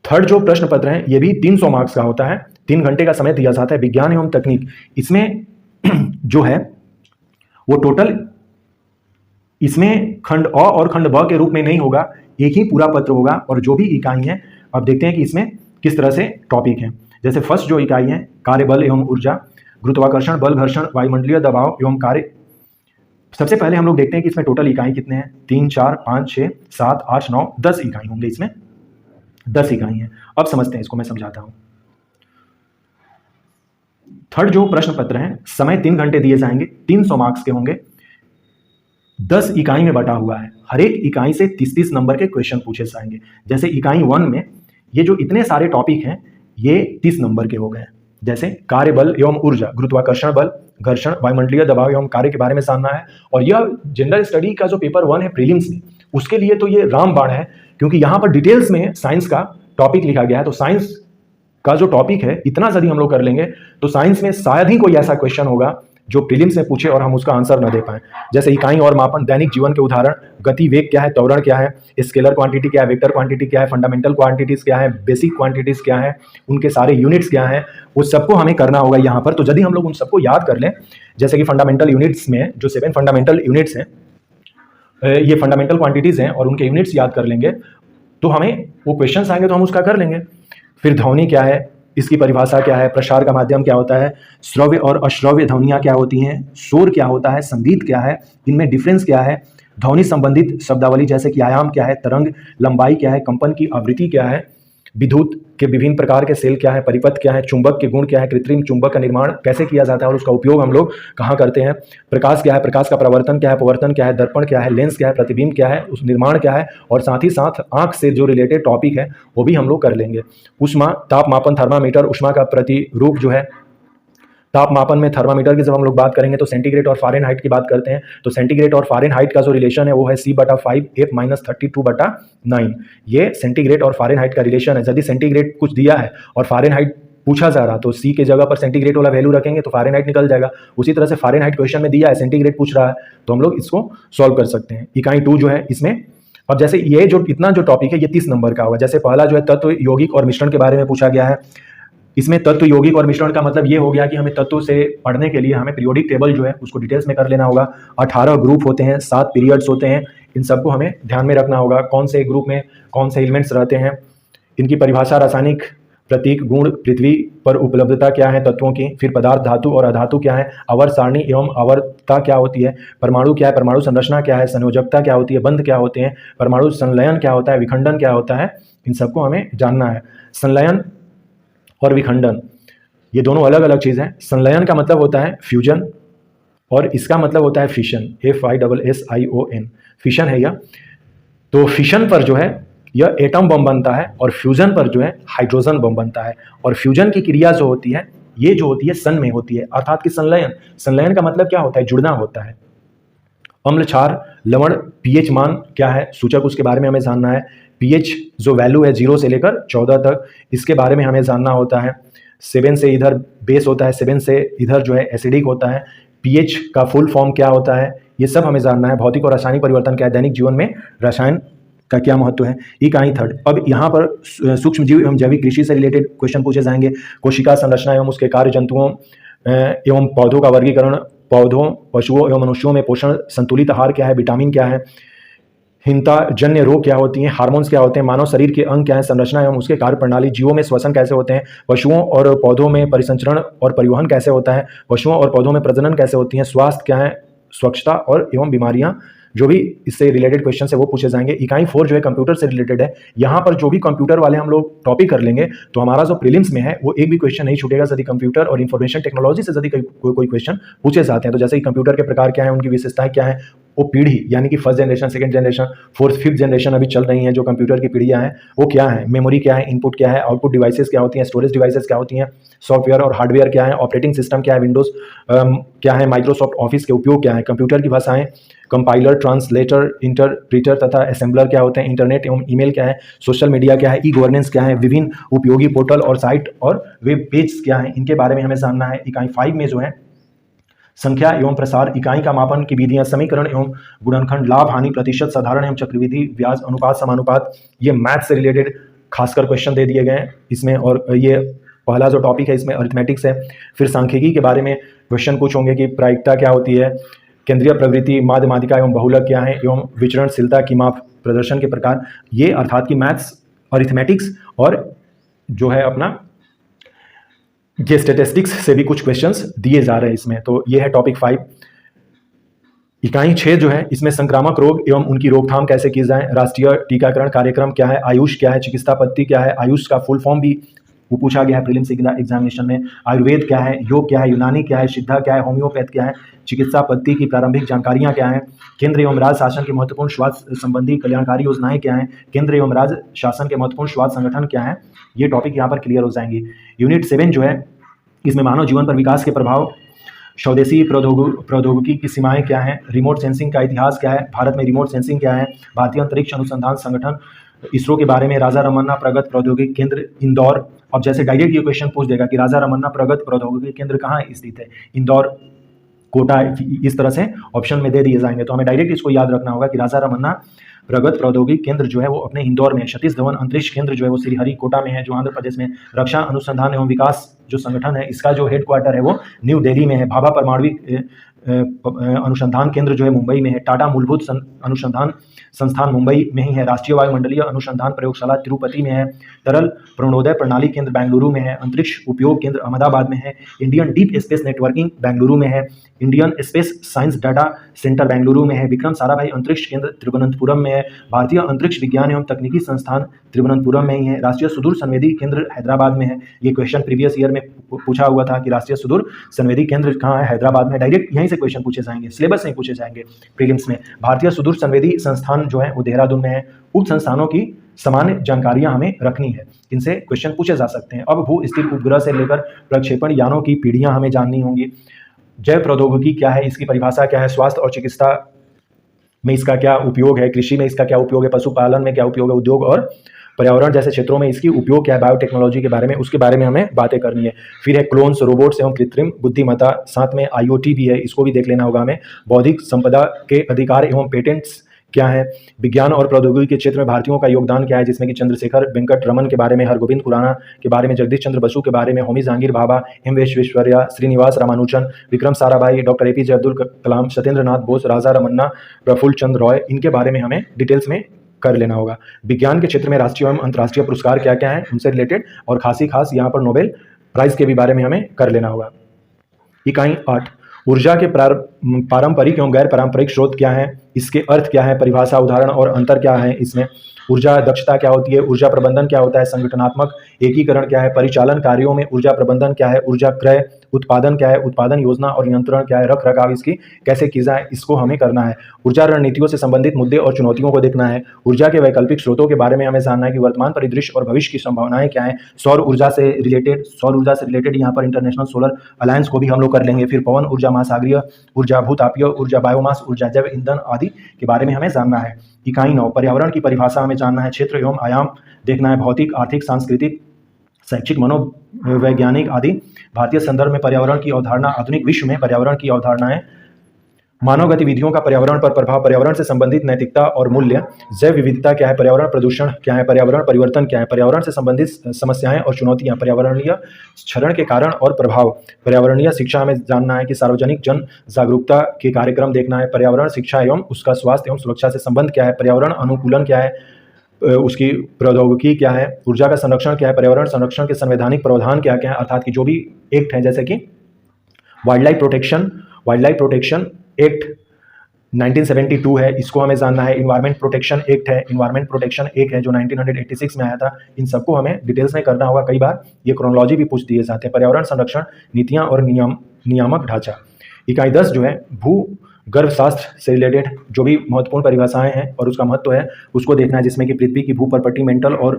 3rd जो प्रश्न पत्र है ये भी 300 मार्क्स का होता है, 3 घंटे का समय दिया जाता है। विज्ञान एवं तकनीक, इसमें जो है वो टोटल, इसमें खंड अ और खंड ब के रूप में नहीं होगा, एक ही पूरा पत्र होगा और जो भी इकाई है अब देखते हैं कि इसमें किस तरह से टॉपिक है। जैसे फर्स्ट जो इकाई है कार्यबल एवं ऊर्जा, गुरुत्वाकर्षण बल, घर्षण, वायुमंडलीय दबाव एवं कार्य। सबसे पहले हम लोग देखते हैं कि इसमें टोटल इकाई कितने हैं, 3, 4, 5, 6, 7, 8, 9, 10 इकाई होंगे। इसमें 10 इकाई हैं। अब समझते हैं, इसको मैं समझाता हूं। 3rd जो प्रश्न पत्र है, समय 3 घंटे दिए जाएंगे, 300 मार्क्स के होंगे, 10 इकाई में बटा हुआ है। हर एक इकाई से 30-30 नंबर के क्वेश्चन पूछे जाएंगे। जैसे इकाई 1 में ये जो इतने सारे टॉपिक हैं ये 30 नंबर के हो गए। जैसे कार्य बल एवं ऊर्जा, गुरुत्वाकर्षण बल, घर्षण, वायुमंडलीय दबाव एवं कार्य के बारे में जानना है। और यह जनरल स्टडी का जो पेपर 1 है प्रीलिम्स में, उसके लिए तो ये रामबाण है, क्योंकि यहाँ पर डिटेल्स में साइंस का टॉपिक लिखा गया है। तो साइंस का जो टॉपिक है इतना यदि हम लोग कर लेंगे तो साइंस में शायद ही कोई ऐसा क्वेश्चन होगा जो प्रीलिम्स में पूछे और हम उसका आंसर न दे पाएं। जैसे इकाई और मापन, दैनिक जीवन के उदाहरण, गति वेग क्या है, त्वरण क्या है, स्केलर क्वांटिटी क्या है, वेक्टर क्वांटिटी क्या है, फंडामेंटल क्वांटिटीज क्या है, बेसिक क्वांटिटीज क्या है, उनके सारे यूनिट्स क्या हैं, उस सबको हमें करना होगा यहाँ पर। तो यदि हम लोग उन सबको याद कर लें, जैसे कि फंडामेंटल यूनिट्स में जो 7 फंडामेंटल यूनिट्स हैं, ये फंडामेंटल क्वांटिटीज हैं और उनके यूनिट्स याद कर लेंगे तो हमें वो क्वेश्चन आएंगे तो हम उसका कर लेंगे। फिर ध्वनि क्या है, इसकी परिभाषा क्या है, प्रसार का माध्यम क्या होता है, श्रव्य और अश्रव्य ध्वनियाँ क्या होती हैं, शोर क्या होता है, संगीत क्या है, इनमें डिफरेंस क्या है, ध्वनि संबंधित शब्दावली जैसे कि आयाम क्या है, तरंग लंबाई क्या है, कंपन की आवृत्ति क्या है, विद्युत के विभिन्न प्रकार के सेल क्या है, परिपथ क्या है, चुंबक के गुण क्या है, कृत्रिम चुंबक का निर्माण कैसे किया जाता है और उसका उपयोग हम लोग कहाँ करते हैं, प्रकाश क्या है, प्रकाश का प्रवर्तन क्या है, पवर्तन क्या है, दर्पण क्या है, लेंस क्या है, प्रतिबिंब क्या है, उस निर्माण क्या है, और साथ ही साथ आंख से जो रिलेटेड टॉपिक है वो भी हम लोग कर लेंगे। उष्मा, ताप मापन, थर्मामीटर, उष्मा का प्रतिरूप जो है तापमापन में थर्मामीटर की जब हम लोग बात करेंगे तो सेंटीग्रेड और फ़ारेनहाइट की बात करते हैं, तो सेंटीग्रेड और फ़ारेनहाइट का जो रिलेशन है वो है C/5 F-32/9। ये सेंटीग्रेड और फ़ारेनहाइट का रिलेशन है। यदि सेंटीग्रेड कुछ दिया है और फ़ारेनहाइट पूछा जा रहा तो C के जगह पर सेंटीग्रेड वाला वैल्यू रखेंगे तो फ़ारेनहाइट निकल जाएगा। उसी तरह से फ़ारेनहाइट क्वेश्चन में दिया है, सेंटीग्रेड पूछ रहा है, तो हम लोग इसको सॉल्व कर सकते हैं। इकाई 2 जो है इसमें, अब जैसे ये जो इतना जो टॉपिक है ये 30 नंबर का होगा। जैसे पहला जो है तत्व, यौगिक और मिश्रण के बारे में पूछा गया है। इसमें तत्व, यौगिक और मिश्रण का मतलब ये हो गया कि हमें तत्व से पढ़ने के लिए हमें पीरियोडिक टेबल जो है उसको डिटेल्स में कर लेना होगा। 18 ग्रुप होते हैं, 7 पीरियड्स होते हैं, इन सबको हमें ध्यान में रखना होगा। कौन से ग्रुप में कौन से एलिमेंट्स रहते हैं, इनकी परिभाषा, रासायनिक प्रतीक, गुण, पृथ्वी पर उपलब्धता क्या है तत्वों की, फिर पदार्थ, धातु और अधातु क्या है, आवर्त सारणी एवं आवर्तता क्या होती है, परमाणु क्या है, परमाणु संरचना क्या है, संयोजकता क्या होती है, बंध क्या होते हैं, परमाणु संलयन क्या होता है, विखंडन क्या होता है, इन सबको हमें जानना है। संलयन और विखंडन ये दोनों अलग अलग चीज़ हैं। संलयन का मतलब होता है फ्यूजन और इसका मतलब होता है फिशन, FISSION, फिशन है यह। तो फिशन पर जो है यह एटम बम बनता है और फ्यूजन पर जो है हाइड्रोजन बम बनता है। और फ्यूजन की क्रिया जो होती है ये जो होती है सन में होती है, अर्थात कि संलयन। संलयन का मतलब क्या होता है, जुड़ना होता है। अम्ल, क्षार, लवण, पीएच मान क्या है, सूचक, उसके बारे में हमें जानना है। पीएच जो वैल्यू है 0 से लेकर 14 तक, इसके बारे में हमें जानना होता है। 7 से इधर बेस होता है, 7 से इधर जो है एसिडिक होता है। पीएच का फुल फॉर्म क्या होता है, ये सब हमें जानना है। भौतिक और रासायनिक परिवर्तन क्या है, दैनिक जीवन में रसायन का क्या महत्व है। इकाई 3। अब यहाँ पर सूक्ष्म जीव एवं जैविक कृषि से रिलेटेड क्वेश्चन पूछे जाएंगे। कोशिका संरचना एवं उसके कार्य, जंतुओं एवं पौधों का वर्गीकरण, पौधों, पशुओं एवं मनुष्यों में पोषण, संतुलित आहार क्या है, विटामिन क्या है, हिंता जन्य रोग क्या होती हैं, हार्मोन्स क्या होते हैं, मानव शरीर के अंग क्या है, संरचना एवं उसके कार्य प्रणाली, जीवों में श्वसन कैसे होते हैं, पशुओं और पौधों में परिसंचरण और परिवहन कैसे होता है, पशुओं और पौधों में प्रजनन कैसे होती है, स्वास्थ्य क्या है, स्वच्छता और एवं बीमारियां, जो भी इससे रिलेटेड क्वेश्चन है वो पूछे जाएंगे। इकाई 4 जो है कंप्यूटर से रिलेटेड है। यहाँ पर जो भी कंप्यूटर वाले हम लोग टॉपिक कर लेंगे तो हमारा जो प्रीलिम्स में है वो एक भी क्वेश्चन नहीं छूटेगा। यदि कंप्यूटर और इन्फॉर्मेशन टेक्नोलॉजी से यदि कोई क्वेश्चन पूछे जाते हैं तो जैसे कि कंप्यूटर के प्रकार क्या है, उनकी विशेषताएं क्या है, वो पीढ़ी यानी कि first generation, second generation, fourth, fifth generation अभी चल रही हैं जो कंप्यूटर की पीढ़ियां हैं वो क्या है, मेमोरी क्या है, इनपुट क्या है, आउटपुट डिवाइसेस क्या होती हैं, स्टोरेज डिवाइसेस क्या होती हैं, सॉफ्टवेयर और हार्डवेयर क्या है, ऑपरेटिंग सिस्टम क्या है, विंडोज क्या है, माइक्रोसॉफ्ट ऑफिस के उपयोग क्या है, कंप्यूटर की भाषाएं, कंपाइलर, ट्रांसलेटर, इंटरप्रीटर तथा असेंबलर क्या होते हैं, इंटरनेट एवं ईमेल क्या है, सोशल मीडिया क्या है, ई गवर्नेंस क्या है, विभिन्न उपयोगी पोर्टल और साइट और वेब पेज क्या है, इनके बारे में हमें जानना है। इकाई 5 में जो है संख्या एवं प्रसार, इकाई का मापन की विधियां, समीकरण एवं गुणनखंड, लाभ हानि प्रतिशत, साधारण एवं चक्रवृद्धि ब्याज, अनुपात, समानुपात, ये मैथ से रिलेटेड खासकर क्वेश्चन दे दिए गए हैं इसमें। और ये पहला जो टॉपिक है इसमें अरिथमेटिक्स है। फिर सांख्यिकी के बारे में क्वेश्चन कुछ होंगे कि प्रायिकता क्या होती है, केंद्रीय प्रवृत्ति, माध्य, माध्यिका एवं बहुलक क्या है, एवं विचरणशीलता की माप, प्रदर्शन के प्रकार, ये अर्थात कि मैथ्स, अरिथमेटिक्स और जो है अपना ये स्टैटिस्टिक्स से भी कुछ क्वेश्चंस दिए जा रहे हैं इसमें। तो ये है टॉपिक 5। इकाई 6 जो है इसमें संक्रामक रोग एवं उनकी रोकथाम कैसे की जाए, राष्ट्रीय टीकाकरण कार्यक्रम क्या है, आयुष क्या है, चिकित्सा पद्धति क्या है, आयुष का फुल फॉर्म भी वो पूछा गया है प्रीलिम्स एग्जामिनेशन में, आयुर्वेद क्या है, योग क्या है, यूनानी क्या है, सिद्धा क्या है, होम्योपैथ क्या है, चिकित्सा पद्धति की प्रारंभिक जानकारियां क्या हैं, केंद्र एवं राज्य शासन की महत्वपूर्ण स्वास्थ्य संबंधी कल्याणकारी योजनाएं क्या हैं, केंद्र एवं राज्य शासन के महत्वपूर्ण स्वास्थ्य संगठन क्या है, ये टॉपिक यहाँ पर क्लियर हो जाएंगी। यूनिट 7 जो है इसमें मानव जीवन पर विकास के प्रभाव, स्वदेशी प्रौद्योगिकी की सीमाएं क्या हैं, रिमोट सेंसिंग का इतिहास क्या है, भारत में रिमोट सेंसिंग क्या है, भारतीय अंतरिक्ष अनुसंधान संगठन इसरो के बारे में, राजा रमन्ना प्रगत प्रौद्योगिकी केंद्र इंदौर। अब जैसे डायरेक्ट ये क्वेश्चन पूछ देगा कि राजा रमन्ना प्रगत प्रौद्योगिकी केंद्र कहाँ स्थित है, इंदौर, कोटा, इस तरह से ऑप्शन में दे दिए जाएंगे। तो हमें डायरेक्ट इसको याद रखना होगा कि राजा रमन्ना प्रगत प्रौद्योगिकी केंद्र जो है वो अपने इंदौर में है। सतीश धवन अंतरिक्ष केंद्र जो है वो श्रीहरिकोटा में है जो आंध्र प्रदेश में। रक्षा अनुसंधान एवं विकास जो संगठन है इसका जो हेडक्वार्टर है वो न्यू दिल्ली में है। भाभा परमाणविक अनुसंधान केंद्र जो है मुंबई में है। टाटा मूलभूत अनुसंधान संस्थान मुंबई में ही है। राष्ट्रीय वायुमंडलीय अनुसंधान प्रयोगशाला तिरुपति में है। तरल प्रणोदय प्रणाली केंद्र बेंगलुरु में है। अंतरिक्ष उपयोग केंद्र अहमदाबाद में है। Indian deep space networking Bengaluru में है। Indian space science data centre Bengaluru में है। विक्रम साराभाई अंतरिक्ष केंद्र तिरुवनंतपुरम में है। भारतीय अंतरिक्ष विज्ञान एवं तकनीकी संस्थान तिरुवनंतपुरम में ही है। राष्ट्रीय सुदूर संवेदी केंद्र हैदराबाद में है। ये क्वेश्चन प्रीवियस ईयर में पूछा हुआ था कि राष्ट्रीय सुदूर संवेदी केंद्र कहाँ है, हैदराबाद में। डायरेक्ट यहीं से क्वेश्चन पूछे जाएंगे, सिलेबस में पूछे जाएंगे प्रीलिम्स में। भारतीय सुदूर संवेदी संस्थान जो है वो देहरादून में है। उक्त संस्थानों की सामान्य जानकारियां हमें रखनी है, इनसे क्वेश्चन पूछे जा सकते हैं। अब भू स्थिर उपग्रह से लेकर प्रक्षेपण यानों की पीढ़ियां हमें जाननी होंगी। जैव प्रौद्योगिकी क्या है, इसकी परिभाषा क्या है, स्वास्थ्य और चिकित्सा में इसका क्या उपयोग है, कृषि में इसका क्या उपयोग है, पशुपालन में क्या उपयोग है, उद्योग और पर्यावरण जैसे क्षेत्रों में इसकी उपयोग क्या है, बायोटेक्नोलॉजी के बारे में, उसके बारे में हमें बातें करनी है। फिर है क्लोन्स, रोबोट्स एवं कृत्रिम बुद्धिमत्ता, साथ में IoT भी है, इसको भी देख लेना होगा हमें। बौद्धिक संपदा के अधिकार एवं पेटेंट्स क्या है, विज्ञान और प्रौद्योगिकी के क्षेत्र में भारतीयों का योगदान क्या है, जिसमें कि चंद्रशेखर वेंकट रमन के बारे में, हरगोविंद खुराना के बारे में, जगदीश चंद्र बसु के बारे में, Homi Jehangir Bhabha, M Visvesvaraya, Srinivasa Ramanujan, Vikram Sarabhai, doctor APJ Abdul Kalam, Satyendra Nath Bose, Raja Ramanna, Prafulla Chandra Roy, इनके बारे में हमें डिटेल्स में कर लेना होगा। विज्ञान के क्षेत्र में राष्ट्रीय एवं अंतर्राष्ट्रीय पुरस्कार क्या क्या हैं, उनसे रिलेटेड, और खास यहाँ पर नोबेल प्राइज के भी बारे में हमें कर लेना होगा। इकाई 8, ऊर्जा के पारंपरिक एवं गैर पारंपरिक स्रोत क्या है, इसके अर्थ क्या है, परिभाषा, उदाहरण और अंतर क्या है इसमें। ऊर्जा दक्षता क्या होती है, ऊर्जा प्रबंधन क्या होता है, संगठनात्मक एकीकरण क्या है, परिचालन कार्यों में ऊर्जा प्रबंधन क्या है, ऊर्जा क्रय, उत्पादन क्या है, उत्पादन योजना और नियंत्रण क्या है, रख रखाव इसकी कैसे की जाए, इसको हमें करना है। ऊर्जा रणनीतियों से संबंधित मुद्दे और चुनौतियों को देखना है। ऊर्जा के वैकल्पिक स्रोतों के बारे में हमें जानना है कि वर्तमान परिदृश्य और भविष्य की संभावनाएं क्या है। सौर ऊर्जा से रिलेटेड यहाँ पर इंटरनेशनल सोलर अलायंस को भी हम लोग कर लेंगे। फिर पवन ऊर्जा, महासागरीय ऊर्जा, भूतापीय ऊर्जा, बायोमास ऊर्जा, जैव ईंधन आदि के बारे में हमें जानना है। इकाई 9, पर्यावरण की परिभाषा हमें जानना है। क्षेत्र एवं आयाम देखना है, भौतिक, आर्थिक, सांस्कृतिक, शैक्षिक, मनोवैज्ञानिक आदि। भारतीय संदर्भ में पर्यावरण की अवधारणा, आधुनिक विश्व में पर्यावरण की अवधारणाएं, मानव गतिविधियों का पर्यावरण पर प्रभाव, पर्यावरण से संबंधित नैतिकता और मूल्य, जैव विविधता क्या है, पर्यावरण प्रदूषण क्या है, पर्यावरण परिवर्तन क्या है, पर्यावरण से संबंधित समस्याएं और चुनौतियां, पर्यावरणीय क्षरण के कारण और प्रभाव, पर्यावरणीय शिक्षा हमें जानना है कि सार्वजनिक जन जागरूकता के कार्यक्रम देखना है, पर्यावरण शिक्षा एवं उसका स्वास्थ्य एवं सुरक्षा से संबंध क्या है, पर्यावरण अनुकूलन क्या है, उसकी प्रौद्योगिकी क्या है, ऊर्जा का संरक्षण क्या है, पर्यावरण संरक्षण के संवैधानिक प्रावधान क्या क्या है, अर्थात कि जो भी एक्ट है, जैसे कि वाइल्ड लाइफ प्रोटेक्शन एक्ट 1972 है, इसको हमें जानना है। इन्वायरमेंट प्रोटेक्शन एक्ट है जो 1986 में आया था। इन सबको हमें डिटेल्स में करना होगा। कई बार ये क्रोनोलॉजी भी पूछ दिए जाते हैं। पर्यावरण संरक्षण नीतियां और नियामक ढांचा। इकाई 10 जो है भू गर्भशास्त्र से रिलेटेड जो भी महत्वपूर्ण परिभाषाएं हैं और उसका महत्व है उसको देखना है, जिसमें कि पृथ्वी की भू प्रॉपर्टी, मेंटल और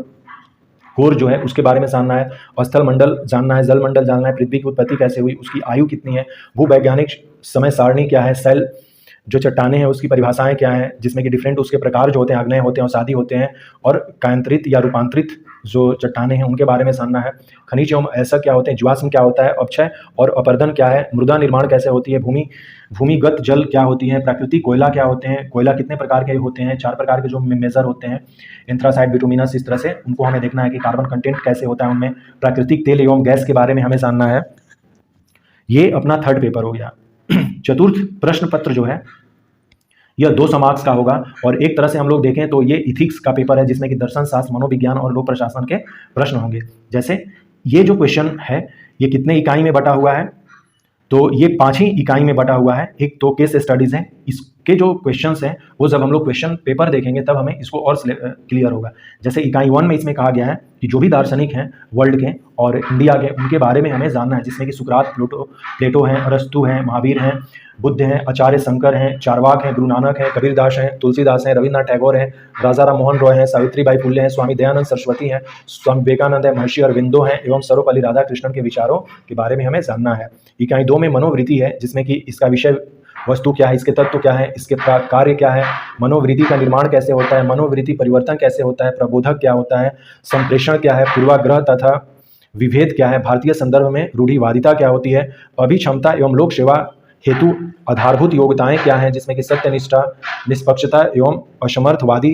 कोर जो है उसके बारे में जानना है, स्थल मंडल जानना है, जल मंडल जानना है, पृथ्वी की उत्पत्ति कैसे हुई, उसकी आयु कितनी है, भूवैज्ञानिक समय सारणी क्या है, सेल जो चट्टाने हैं उसकी परिभाषाएं क्या हैं, जिसमें कि डिफरेंट उसके प्रकार जो होते हैं, आग्नेय होते हैं और सादी होते हैं, और कायांतरित या रूपांतरित जो चट्टाने हैं उनके बारे में जानना है। खनिज एवं ऐसा क्या होते हैं, जीवाश्म क्या होता है, अपक्षय और अपरदन क्या है, मृदा निर्माण कैसे होती है, भूमिगत जल क्या होती है, प्राकृतिक कोयला क्या होते हैं, कोयला कितने प्रकार के होते हैं, 4 प्रकार के जो मेजर होते हैं, एंथ्रासाइट, बिटुमिनस, इस तरह से उनको हमें देखना है कि कार्बन कंटेंट कैसे होता है उनमें, प्राकृतिक तेल एवं गैस के बारे में हमें जानना है। ये अपना 3rd पेपर हो गया। चतुर्थ प्रश्न पत्र जो है यह 200 मार्क्स का होगा, और एक तरह से हम लोग देखें तो ये इथिक्स का पेपर है, जिसमें कि दर्शन शास्त्र, मनोविज्ञान और लोक प्रशासन के प्रश्न होंगे। जैसे ये जो क्वेश्चन है ये कितने इकाई में बटा हुआ है, तो ये 5 ही इकाई में बटा हुआ है। एक तो केस स्टडीज है, इसके जो क्वेश्चंस हैं वो जब हम लोग क्वेश्चन पेपर देखेंगे तब हमें इसको और क्लियर होगा। जैसे इकाई 1 में इसमें कहा गया है कि जो भी दार्शनिक हैं वर्ल्ड के और इंडिया के उनके बारे में हमें जानना है, जिसमें कि सुकरात, प्लेटो हैं, अरस्तु हैं, महावीर हैं, बुद्ध हैं, आचार्य शंकर हैं, चारवाक हैं, गुरु नानक हैं, कबीरदास हैं, तुलसीदास हैं, रविन्द्रनाथ टैगोर हैं, राजा राम मोहन रॉय हैं, सावित्रीबाई फुले हैं, स्वामी दयानंद सरस्वती हैं, स्वामी विवेकानंद है, महर्षि अरविंदो हैं एवं सर्वपल्ली राधाकृष्णन के विचारों के बारे में हमें जानना है। इकाई 2 में मनोवृत्ति है, जिसमें कि इसका विषय वस्तु क्या है, इसके तत्व क्या है, इसके कार्य क्या है, मनोवृत्ति का निर्माण कैसे होता है, मनोवृत्ति परिवर्तन कैसे होता है, प्रबोधक क्या होता है, संप्रेषण क्या है, पूर्वाग्रह तथा विभेद क्या है, भारतीय संदर्भ में रूढ़िवादिता क्या होती है, अभिक्षमता एवं लोक सेवा हेतु आधारभूत योग्यताएं क्या हैं, जिसमें कि सत्यनिष्ठा, निष्पक्षता एवं असमर्थवादी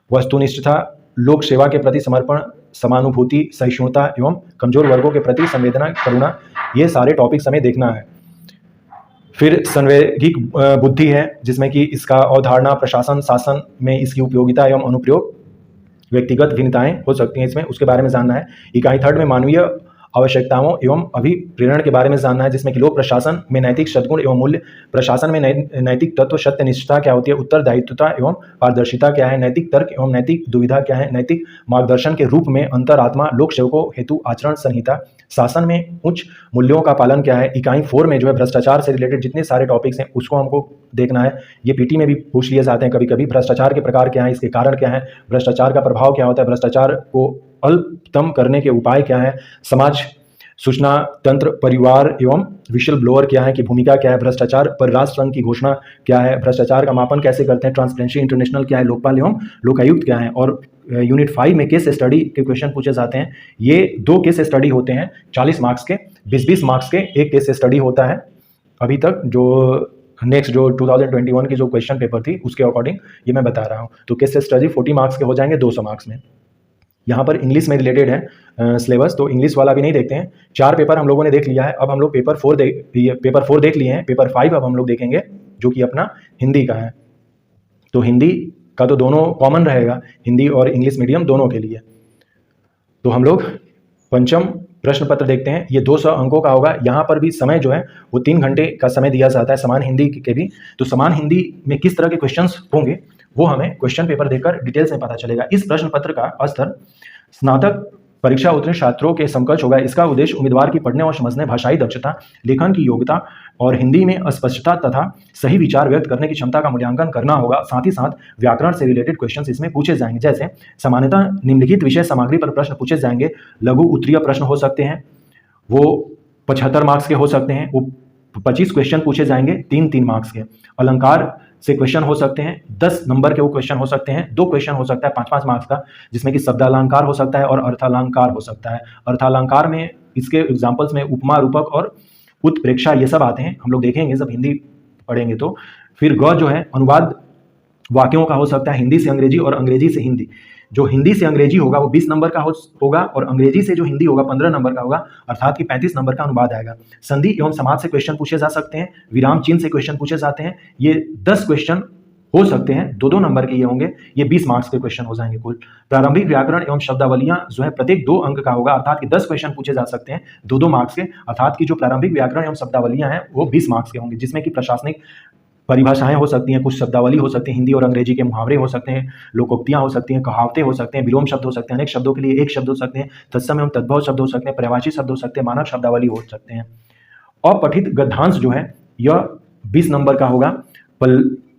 वस्तुनिष्ठता, लोक सेवा के प्रति समर्पण, समानुभूति, सहिष्णुता एवं कमजोर वर्गों के प्रति संवेदना, करुणा, ये सारे टॉपिक्स हमें देखना है। फिर संवैगिक बुद्धि है, जिसमें कि इसका अवधारणा, प्रशासन, शासन में इसकी उपयोगिता एवं अनुप्रयोग, व्यक्तिगत भिन्नताएं हो सकती हैं इसमें, उसके बारे में जानना है। इकाई 3 में मानवीय आवश्यकताओं एवं अभिप्रेरण के बारे में जानना है, जिसमें कि लोक प्रशासन में नैतिक सद्गुण एवं मूल्य, प्रशासन में नैतिक तत्व, सत्यनिष्ठता क्या होती है, उत्तरदायित्वता एवं पारदर्शिता क्या है, नैतिक तर्क एवं नैतिक दुविधा क्या है, नैतिक मार्गदर्शन के रूप में अंतरात्मा, लोक सेवकों हेतु आचरण संहिता, शासन में उच्च मूल्यों का पालन क्या है। इकाई 4 में जो है भ्रष्टाचार से रिलेटेड जितने सारे टॉपिक्स हैं उसको हमको देखना है। ये पीटी में भी पूछ लिए जाते हैं कभी कभी। भ्रष्टाचार के प्रकार क्या हैं, इसके कारण क्या है, भ्रष्टाचार का प्रभाव क्या होता है, भ्रष्टाचार को अल्पतम करने के उपाय क्या है, समाज सूचना तंत्र परिवार एवं विशल ब्लोअर क्या है की भूमिका क्या है, भ्रष्टाचार पर राष्ट्र संघ की घोषणा क्या है, भ्रष्टाचार का मापन कैसे करते हैं, ट्रांसपेरेंसी इंटरनेशनल क्या है, लोकपाल एवं लोकायुक्त क्या है। और यूनिट 5 में केस स्टडी के क्वेश्चन पूछे जाते हैं। ये 2 केस स्टडी होते हैं 40 मार्क्स के, 20-20 मार्क्स के एक केस स्टडी होता है। अभी तक जो नेक्स्ट जो 2021 की जो क्वेश्चन पेपर थी उसके अकॉर्डिंग ये मैं बता रहा हूँ। तो केस स्टडी 40 मार्क्स के हो जाएंगे 200 मार्क्स में। यहाँ पर इंग्लिश में रिलेटेड है सिलेबस, तो इंग्लिश वाला भी नहीं देखते हैं। 4 पेपर हम लोगों ने देख लिया है। अब हम लोग पेपर 4 देख लिए हैं। पेपर 5 अब हम लोग देखेंगे जो कि अपना हिंदी का है। तो हिंदी का तो दोनों कॉमन रहेगा, हिंदी और इंग्लिश मीडियम दोनों के लिए। तो हम लोग पंचम प्रश्न पत्र देखते हैं। ये 200 अंकों का होगा। यहाँ पर भी समय जो है वो 3 घंटे का समय दिया जाता है, समान हिंदी के भी। तो समान हिंदी में किस तरह के क्वेश्चंस होंगे वो हमें क्वेश्चन पेपर देखकर डिटेल्स में पता चलेगा। इस प्रश्न पत्र का स्तर स्नातक परीक्षा उत्तीर्ण छात्रों के समकक्ष होगा। इसका उद्देश्य उम्मीदवार की पढ़ने और समझने, भाषाई दक्षता, लेखन की योग्यता और हिंदी में स्पष्टता तथा सही विचार व्यक्त करने की क्षमता का मूल्यांकन करना होगा। साथ ही साथ व्याकरण से रिलेटेड क्वेश्चंस इसमें पूछे जाएंगे। जैसे सामान्यतः निम्नलिखित विषय सामग्री पर प्रश्न पूछे जाएंगे। लघु उत्तरीय प्रश्न हो सकते हैं, वो 75 मार्क्स के हो सकते हैं। वो 25 क्वेश्चन पूछे जाएंगे 3-3 मार्क्स के। अलंकार से क्वेश्चन हो सकते हैं 10 नंबर के, वो क्वेश्चन हो सकते हैं। 2 क्वेश्चन हो सकता है 5-5 मार्क्स का, जिसमें कि शब्दालंकार हो सकता है और अर्थालंकार हो सकता है। अर्थालंकार में इसके एग्जाम्पल्स में उपमा, रूपक और उत्प्रेक्षा ये सब आते हैं, हम लोग देखेंगे जब हिंदी पढ़ेंगे तो। फिर ग जो है अनुवाद वाक्यों का हो सकता है, हिंदी से अंग्रेजी और अंग्रेजी से हिंदी। जो हिंदी से अंग्रेजी होगा वो 20 नंबर का होगा और अंग्रेजी से जो हिंदी होगा 15 नंबर का होगा, अर्थात कि 35 नंबर का अनुवाद आएगा। संधि एवं समाज से क्वेश्चन पूछे जा सकते हैं, विराम चिन्ह से क्वेश्चन पूछे जाते हैं। ये 10 क्वेश्चन हो सकते हैं, 2-2 नंबर के ये होंगे। ये 20 मार्क्स के क्वेश्चन हो जाएंगे कुल। प्रारंभिक व्याकरण एवं शब्दावलियां जो है प्रत्येक 2 अंक का होगा, अर्थात कि 10 क्वेश्चन पूछे जा सकते हैं 2-2 मार्क्स के, अर्थात कि जो प्रारंभिक व्याकरण एवं शब्दावलियां हैं वो 20 मार्क्स के होंगे, जिसमें कि प्रशासनिक परिभाषाएं हो सकती हैं, कुछ शब्दावली हो सकती है, हिंदी और अंग्रेजी के मुहावरे हो सकते हैं, लोकोक्तियां हो सकती हैं, कहावतें हो सकते हैं, विलोम शब्द हो सकते हैं, अनेक शब्दों के लिए एक शब्द हो सकते हैं, तत्सम एवं तद्भव शब्द हो सकते हैं, पर्यायवाची शब्द हो सकते हैं, मानक शब्दावली हो सकते हैं। अपठित गद्यांश जो है यह 20 नंबर का होगा।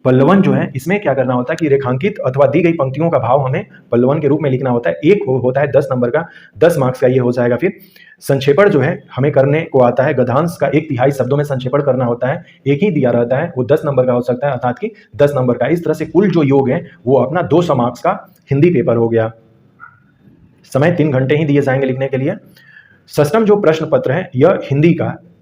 पल्लवन जो है इसमें क्या करना होता है कि रेखांकित अथवा दी गई पंक्तियों का भाव हमें पल्लवन के रूप में लिखना होता है। एक होता है 10 नंबर का, 10 मार्क्स का ये हो जाएगा। फिर संक्षेपण जो है हमें करने को आता है, गद्यांश का 1/3 शब्दों में संक्षेपण करना होता है, एक ही दिया रहता है, वो 10 नंबर का हो सकता है, अर्थात कि 10 नंबर का। इस तरह से कुल जो योग है वो अपना 200 मार्क्स का हिंदी पेपर हो गया। समय 3 घंटे ही दिए जाएंगे लिखने के लिए। षष्ठम जो प्रश्न पत्र है यह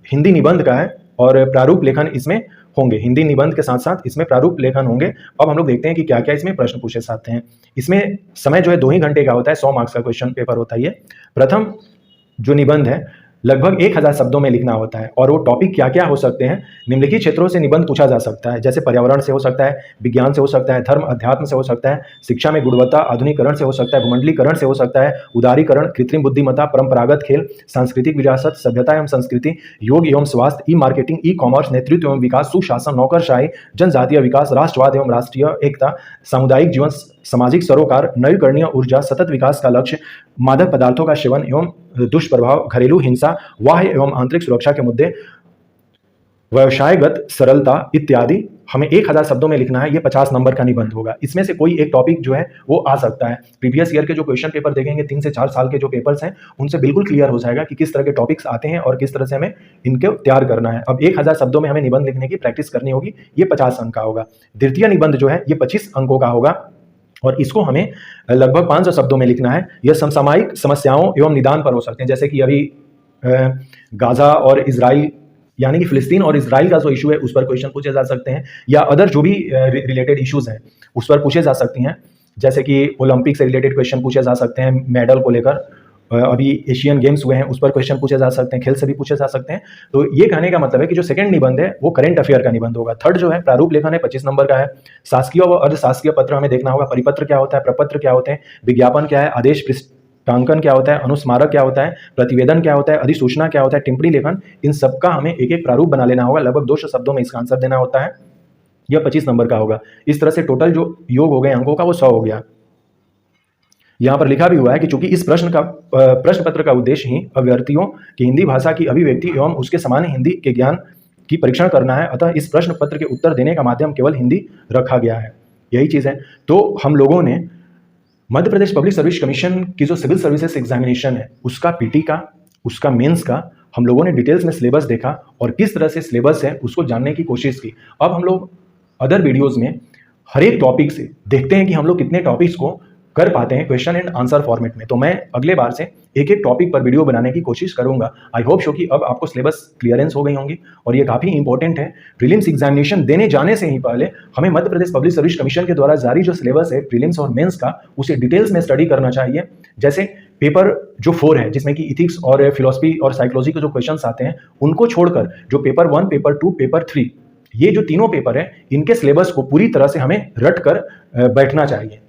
हिंदी निबंध का है और प्रारूप लेखन इसमें होंगे। हिंदी निबंध के साथ साथ इसमें प्रारूप लेखन होंगे। अब हम लोग देखते हैं कि क्या क्या इसमें प्रश्न पूछे जाते हैं। इसमें समय जो है 2 ही घंटे का होता है, 100 मार्क्स का क्वेश्चन पेपर होता है ये। प्रथम जो निबंध है लगभग 1000 शब्दों में लिखना होता है और वो टॉपिक क्या क्या हो सकते हैं। निम्नलिखित क्षेत्रों से निबंध पूछा जा सकता है, जैसे पर्यावरण से हो सकता है, विज्ञान से हो सकता है, धर्म अध्यात्म से हो सकता है, शिक्षा में गुणवत्ता आधुनिकरण से हो सकता है, भूमंडलीकरण से हो सकता है, उदारीकरण, कृत्रिम बुद्धिमत्ता, परंपरागत खेल, सांस्कृतिक विरासत, सभ्यता एवं संस्कृति, योग एवं स्वास्थ्य, ई मार्केटिंग, ई कॉमर्स, नेतृत्व एवं विकास, सुशासन, नौकरशाही, जनजातीय विकास, राष्ट्रवाद एवं राष्ट्रीय एकता, सामुदायिक जीवन, सामाजिक सरोकार, नवीकरणीय ऊर्जा, सतत विकास का लक्ष्य, मादक पदार्थों का सेवन एवं दुष्प्रभाव, घरेलू हिंसा, बाह्य एवं आंतरिक सुरक्षा के मुद्दे, व्यवसायगत सरलता इत्यादि हमें 1000 शब्दों में लिखना है। ये 50 नंबर का निबंध होगा। इसमें से कोई एक टॉपिक जो है वो आ सकता है। प्रीवियस ईयर के जो क्वेश्चन पेपर देखेंगे 3 से 4 साल के जो पेपर्स हैं उनसे बिल्कुल क्लियर हो जाएगा कि किस तरह के टॉपिक्स आते हैं और किस तरह से हमें इनको तैयार करना है। अब 1000 शब्दों में हमें निबंध लिखने की प्रैक्टिस करनी होगी। ये 50 अंक का होगा। द्वितीय निबंध जो है ये 25 अंकों का होगा और इसको हमें लगभग 500 शब्दों में लिखना है। यह समसामयिक समस्याओं एवं निदान पर हो सकते हैं, जैसे कि अभी गाजा और इजराइल यानी कि फिलिस्तीन और इजराइल का जो इशू है उस पर क्वेश्चन पूछे जा सकते हैं, या अदर जो भी रिलेटेड इश्यूज हैं उस पर पूछे जा सकती हैं। जैसे कि ओलंपिक से रिलेटेड क्वेश्चन पूछे जा सकते हैं, मेडल को लेकर, अभी एशियन गेम्स हुए हैं उस पर क्वेश्चन पूछे जा सकते हैं, खेल से भी पूछे जा सकते हैं। तो ये कहने का मतलब है कि जो सेकंड निबंध है वो करंट अफेयर का निबंध होगा। थर्ड जो है प्रारूप लेखन है, 25 नंबर का है। शासकीय व अर्धशासकीय पत्र हमें देखना होगा। परिपत्र क्या होता है, प्रपत्र क्या होते हैं, विज्ञापन क्या है, आदेश पृष्ठांकन क्या होता है, अनुस्मारक क्या होता है, प्रतिवेदन क्या होता है, अधिसूचना क्या होता है, टिप्पणी लेखन, इन सबका हमें एक एक प्रारूप बना लेना होगा। लगभग 200 शब्दों में इसका आंसर देना होता है। यह 25 नंबर का होगा। इस तरह से टोटल जो योग हो गए अंकों का वो 100 हो गया। यहाँ पर लिखा भी हुआ है कि चूंकि इस प्रश्न पत्र का उद्देश्य ही अभ्यर्थियों की हिंदी भाषा की अभिव्यक्ति एवं उसके सामान्य हिंदी के ज्ञान की परीक्षण करना है, अतः इस प्रश्न पत्र के उत्तर देने का माध्यम केवल हिंदी रखा गया है। यही चीज़ है। तो हम लोगों ने Madhya Pradesh public service commission की जो सिविल सर्विसेज एग्जामिनेशन है उसका पीटी का, उसका मेंस का हम लोगों ने डिटेल्स में सिलेबस देखा और किस तरह से सिलेबस है उसको जानने की कोशिश की। अब हम लोग अदर वीडियोस में हर एक टॉपिक से देखते हैं कि हम लोग कितने टॉपिक्स को कर पाते हैं क्वेश्चन एंड आंसर फॉर्मेट में। तो मैं अगले बार से एक एक टॉपिक पर वीडियो बनाने की कोशिश करूंगा। आई होप शो कि अब आपको सिलेबस क्लियरेंस हो गई होंगी और ये काफ़ी इंपॉर्टेंट है। प्रीलिम्स एग्जामिनेशन देने जाने से ही पहले हमें Madhya Pradesh public service commission के द्वारा जारी जो सिलेबस है प्रीलिम्स और मेंस का, उसे डिटेल्स में स्टडी करना चाहिए। जैसे पेपर जो 4 है जिसमें कि इथिक्स और फिलॉसफी और साइकोलॉजी के जो क्वेश्चंस आते हैं उनको छोड़कर जो पेपर 1, पेपर 2, पेपर 3 ये जो तीनों पेपर है इनके सिलेबस को पूरी तरह से हमें रट कर बैठना चाहिए।